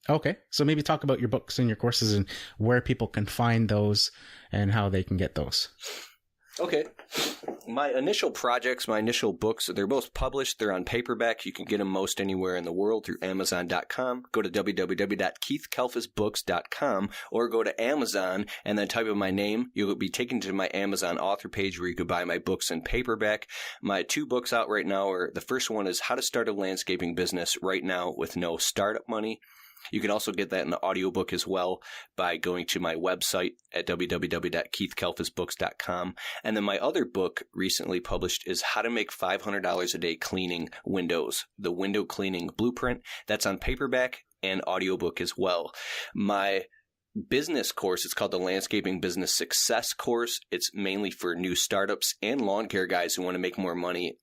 Okay. So maybe talk about your books and your courses and where people can find those and how they can get those. Okay. My initial projects, my initial books, they're both published. They're on paperback. You can get them most anywhere in the world through Amazon.com. Go to www.keithkalfasbooks.com or go to Amazon and then type in my name. You'll be taken to my Amazon author page where you could buy my books in paperback. My 2 books out right now are, the first one is How to Start a Landscaping Business Right Now with No Startup Money. You can also get that in the audiobook as well by going to my website at www.keithkalfasbooks.com. And then my other book recently published is How to Make $500 a Day Cleaning Windows, the Window Cleaning Blueprint. That's on paperback and audiobook as well. My business course, it's called the Landscaping Business Success Course. It's mainly for new startups and lawn care guys who want to make more money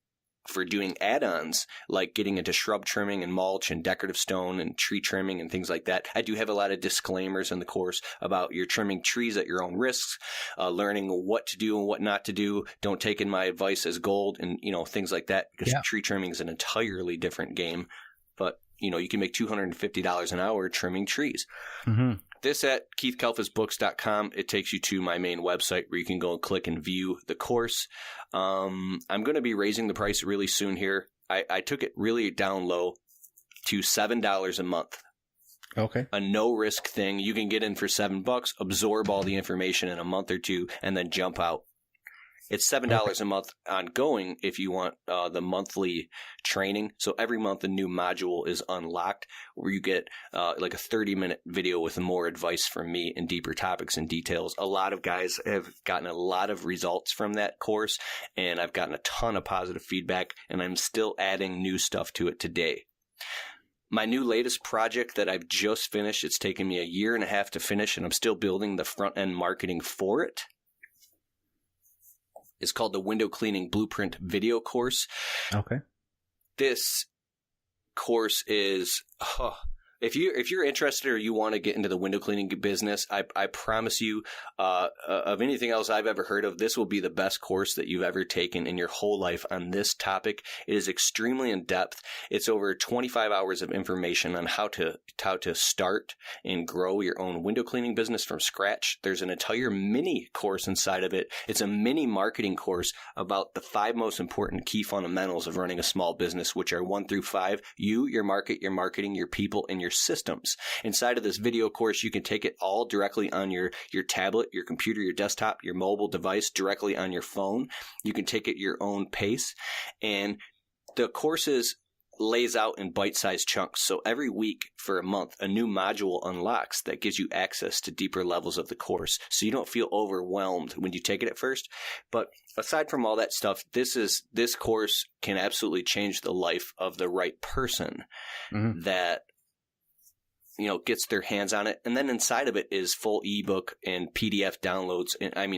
for doing add-ons like getting into shrub trimming and mulch and decorative stone and tree trimming and things like that. I do have a lot of disclaimers in the course about you're trimming trees at your own risks, learning what to do and what not to do. Don't take in my advice as gold and, things like that, because tree trimming is an entirely different game. But, you can make $250 an hour trimming trees. Mm-hmm. This at keithkalfasbooks.com. It takes you to my main website where you can go and click and view the course. I'm going to be raising the price really soon here. I took it really down low to $7 a month. Okay. A no risk thing. You can get in for $7, absorb all the information in a month or two, and then jump out. It's $7 a month ongoing if you want the monthly training. So every month a new module is unlocked where you get like a 30-minute video with more advice from me and deeper topics and details. A lot of guys have gotten a lot of results from that course, and I've gotten a ton of positive feedback, and I'm still adding new stuff to it today. My new latest project that I've just finished, it's taken me a year and a half to finish, and I'm still building the front-end marketing for it. It's called the Window Cleaning Blueprint Video Course. Okay. This course is, if you're interested or you want to get into the window cleaning business, I promise you, of anything else I've ever heard of, this will be the best course that you've ever taken in your whole life on this topic. It is extremely in depth. It's over 25 hours of information on how to start and grow your own window cleaning business from scratch. There's an entire mini course inside of it. It's a mini marketing course about the 5 most important key fundamentals of running a small business, which are 1 through 5. You, your market, your marketing, your people, and your systems. Inside of this video course, you can take it all directly on your tablet, your computer, your desktop, your mobile device, directly on your phone. You can take it your own pace. And the courses lays out in bite-sized chunks. So every week for a month, a new module unlocks that gives you access to deeper levels of the course. So you don't feel overwhelmed when you take it at first. But aside from all that stuff, this course can absolutely change the life of the right person that gets their hands on it. And then inside of it is full ebook and PDF downloads,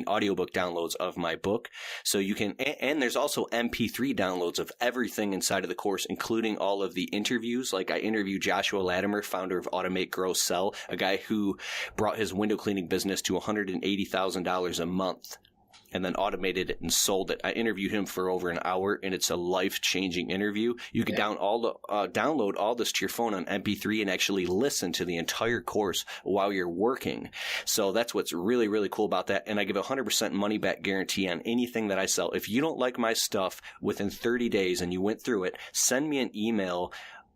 audiobook downloads of my book. So you can, and there's also MP3 downloads of everything inside of the course, including all of the interviews. Like I interviewed Joshua Latimer, founder of Automate, Grow, Sell, a guy who brought his window cleaning business to $180,000 a month and then automated it and sold it. I interviewed him for over an hour, and it's a life-changing interview. You can download all this to your phone on MP3 and actually listen to the entire course while you're working. So that's what's really, really cool about that. And I give a 100% money-back guarantee on anything that I sell. If you don't like my stuff within 30 days and you went through it, send me an email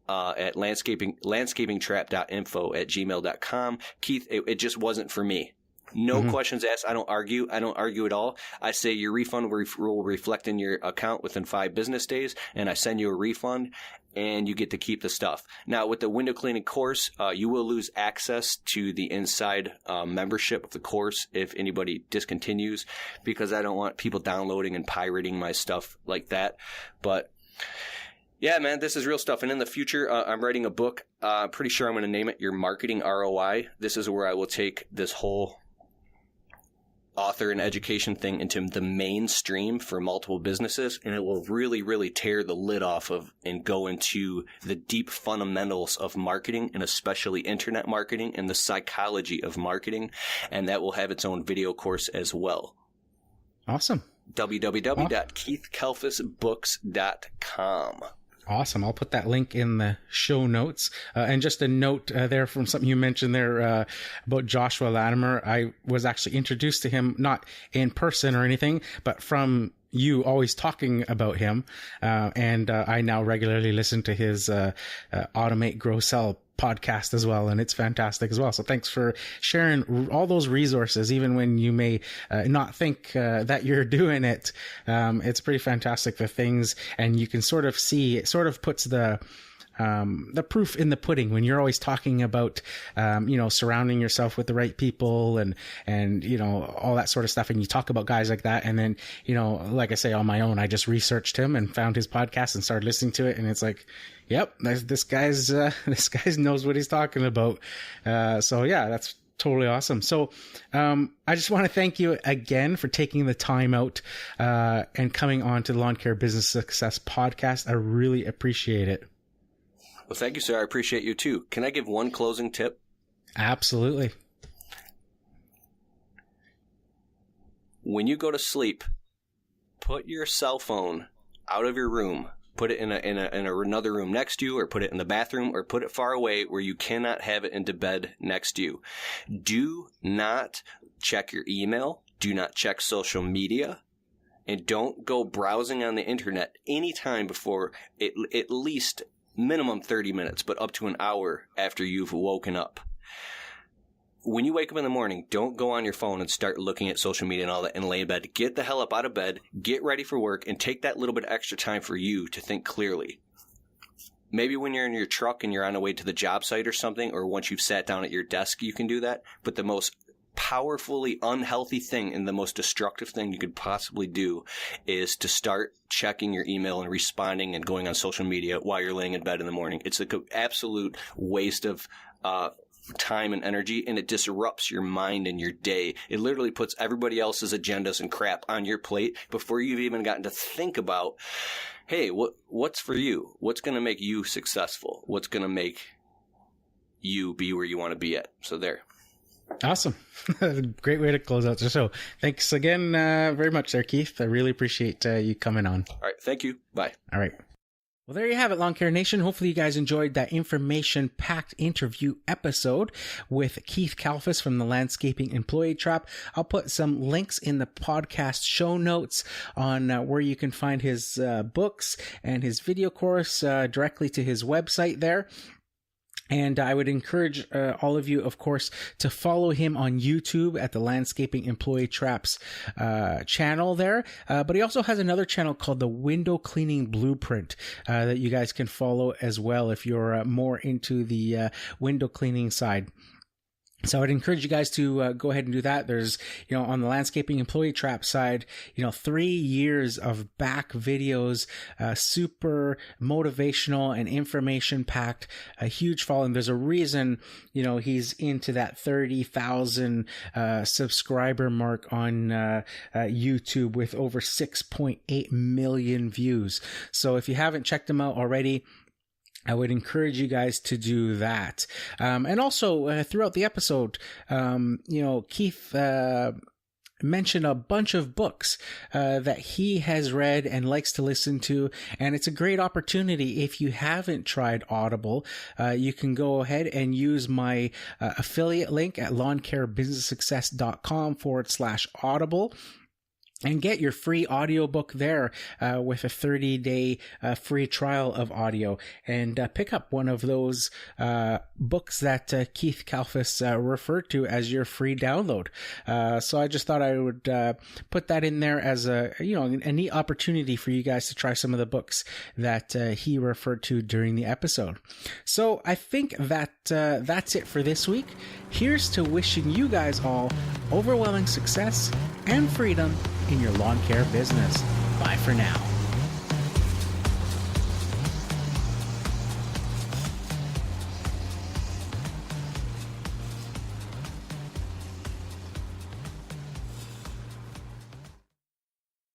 at landscapingtrap.info@gmail.com. Keith, it just wasn't for me. No questions asked. I don't argue at all. I say your refund will reflect in your account within 5 business days, and I send you a refund, and you get to keep the stuff. Now, with the window cleaning course, you will lose access to the inside membership of the course if anybody discontinues, because I don't want people downloading and pirating my stuff like that. But yeah, man, this is real stuff. And in the future, I'm writing a book. Pretty sure I'm going to name it Your Marketing ROI. This is where I will take this whole author and education thing into the mainstream for multiple businesses, and it will really, really tear the lid off of and go into the deep fundamentals of marketing, and especially internet marketing and the psychology of marketing, and that will have its own video course as well. Awesome. www.keithkalfasbooks.com. Awesome. I'll put that link in the show notes. And just a note there from something you mentioned there about Joshua Latimer. I was actually introduced to him, not in person or anything, but from you always talking about him. And I now regularly listen to his Automate, Grow, Sell podcast as well, and it's fantastic as well. So thanks for sharing all those resources, even when you may not think that you're doing it. It's pretty fantastic, the things, and you can sort of see, it sort of puts the proof in the pudding when you're always talking about, surrounding yourself with the right people and, all that sort of stuff. And you talk about guys like that. And then, like I say, on my own, I just researched him and found his podcast and started listening to it. And it's like, yep, this guy's knows what he's talking about. So yeah, Totally awesome. So I just want to thank you again for taking the time out and coming on to the Lawn Care Business Success podcast. I really appreciate it. Well, thank you, sir. I appreciate you too. Can I give one closing tip? Absolutely. When you go to sleep, put your cell phone out of your room. Put it in another room next to you, or put it in the bathroom, or put it far away where you cannot have it into bed next to you. Do not check your email. Do not check social media. And don't go browsing on the internet anytime before at least minimum 30 minutes, but up to an hour after you've woken up. When you wake up in the morning, don't go on your phone and start looking at social media and all that and lay in bed. Get the hell up out of bed, get ready for work, and take that little bit of extra time for you to think clearly. Maybe when you're in your truck and you're on the way to the job site or something, or once you've sat down at your desk, you can do that. But the most powerfully unhealthy thing and the most destructive thing you could possibly do is to start checking your email and responding and going on social media while you're laying in bed in the morning. It's an absolute waste of time and energy, and it disrupts your mind and your day. It literally puts everybody else's agendas and crap on your plate before you've even gotten to think about, hey, what's for you? What's going to make you successful? What's going to make you be where you want to be at? So there. Awesome. Great way to close out the show. Thanks again very much there, Keith. I really appreciate you coming on. All right. Thank you. Bye. All right. Well, there you have it, Lawn Care Nation. Hopefully you guys enjoyed that information-packed interview episode with Keith Kalfas from the Landscaping Employee Trap. I'll put some links in the podcast show notes on where you can find his books and his video course directly to his website there. And I would encourage all of you, of course, to follow him on YouTube at the Landscaping Employee Traps channel there. But he also has another channel called the Window Cleaning Blueprint that you guys can follow as well if you're more into the window cleaning side. So I'd encourage you guys to go ahead and do that. There's, on the Landscaping Employee Trap side, 3 years of back videos, super motivational and information packed, a huge following. There's a reason, he's into that 30,000 subscriber mark on YouTube with over 6.8 million views. So if you haven't checked him out already, I would encourage you guys to do that. And also, throughout the episode, Keith mentioned a bunch of books that he has read and likes to listen to. And it's a great opportunity. If you haven't tried Audible, you can go ahead and use my affiliate link at lawncarebusinesssuccess.com/Audible. And get your free audiobook there with a 30-day free trial of audio. And pick up one of those books that Keith Kalfas referred to as your free download. So I just thought I would put that in there as a neat opportunity for you guys to try some of the books that he referred to during the episode. So I think that that's it for this week. Here's to wishing you guys all overwhelming success and freedom in your lawn care business. Bye for now.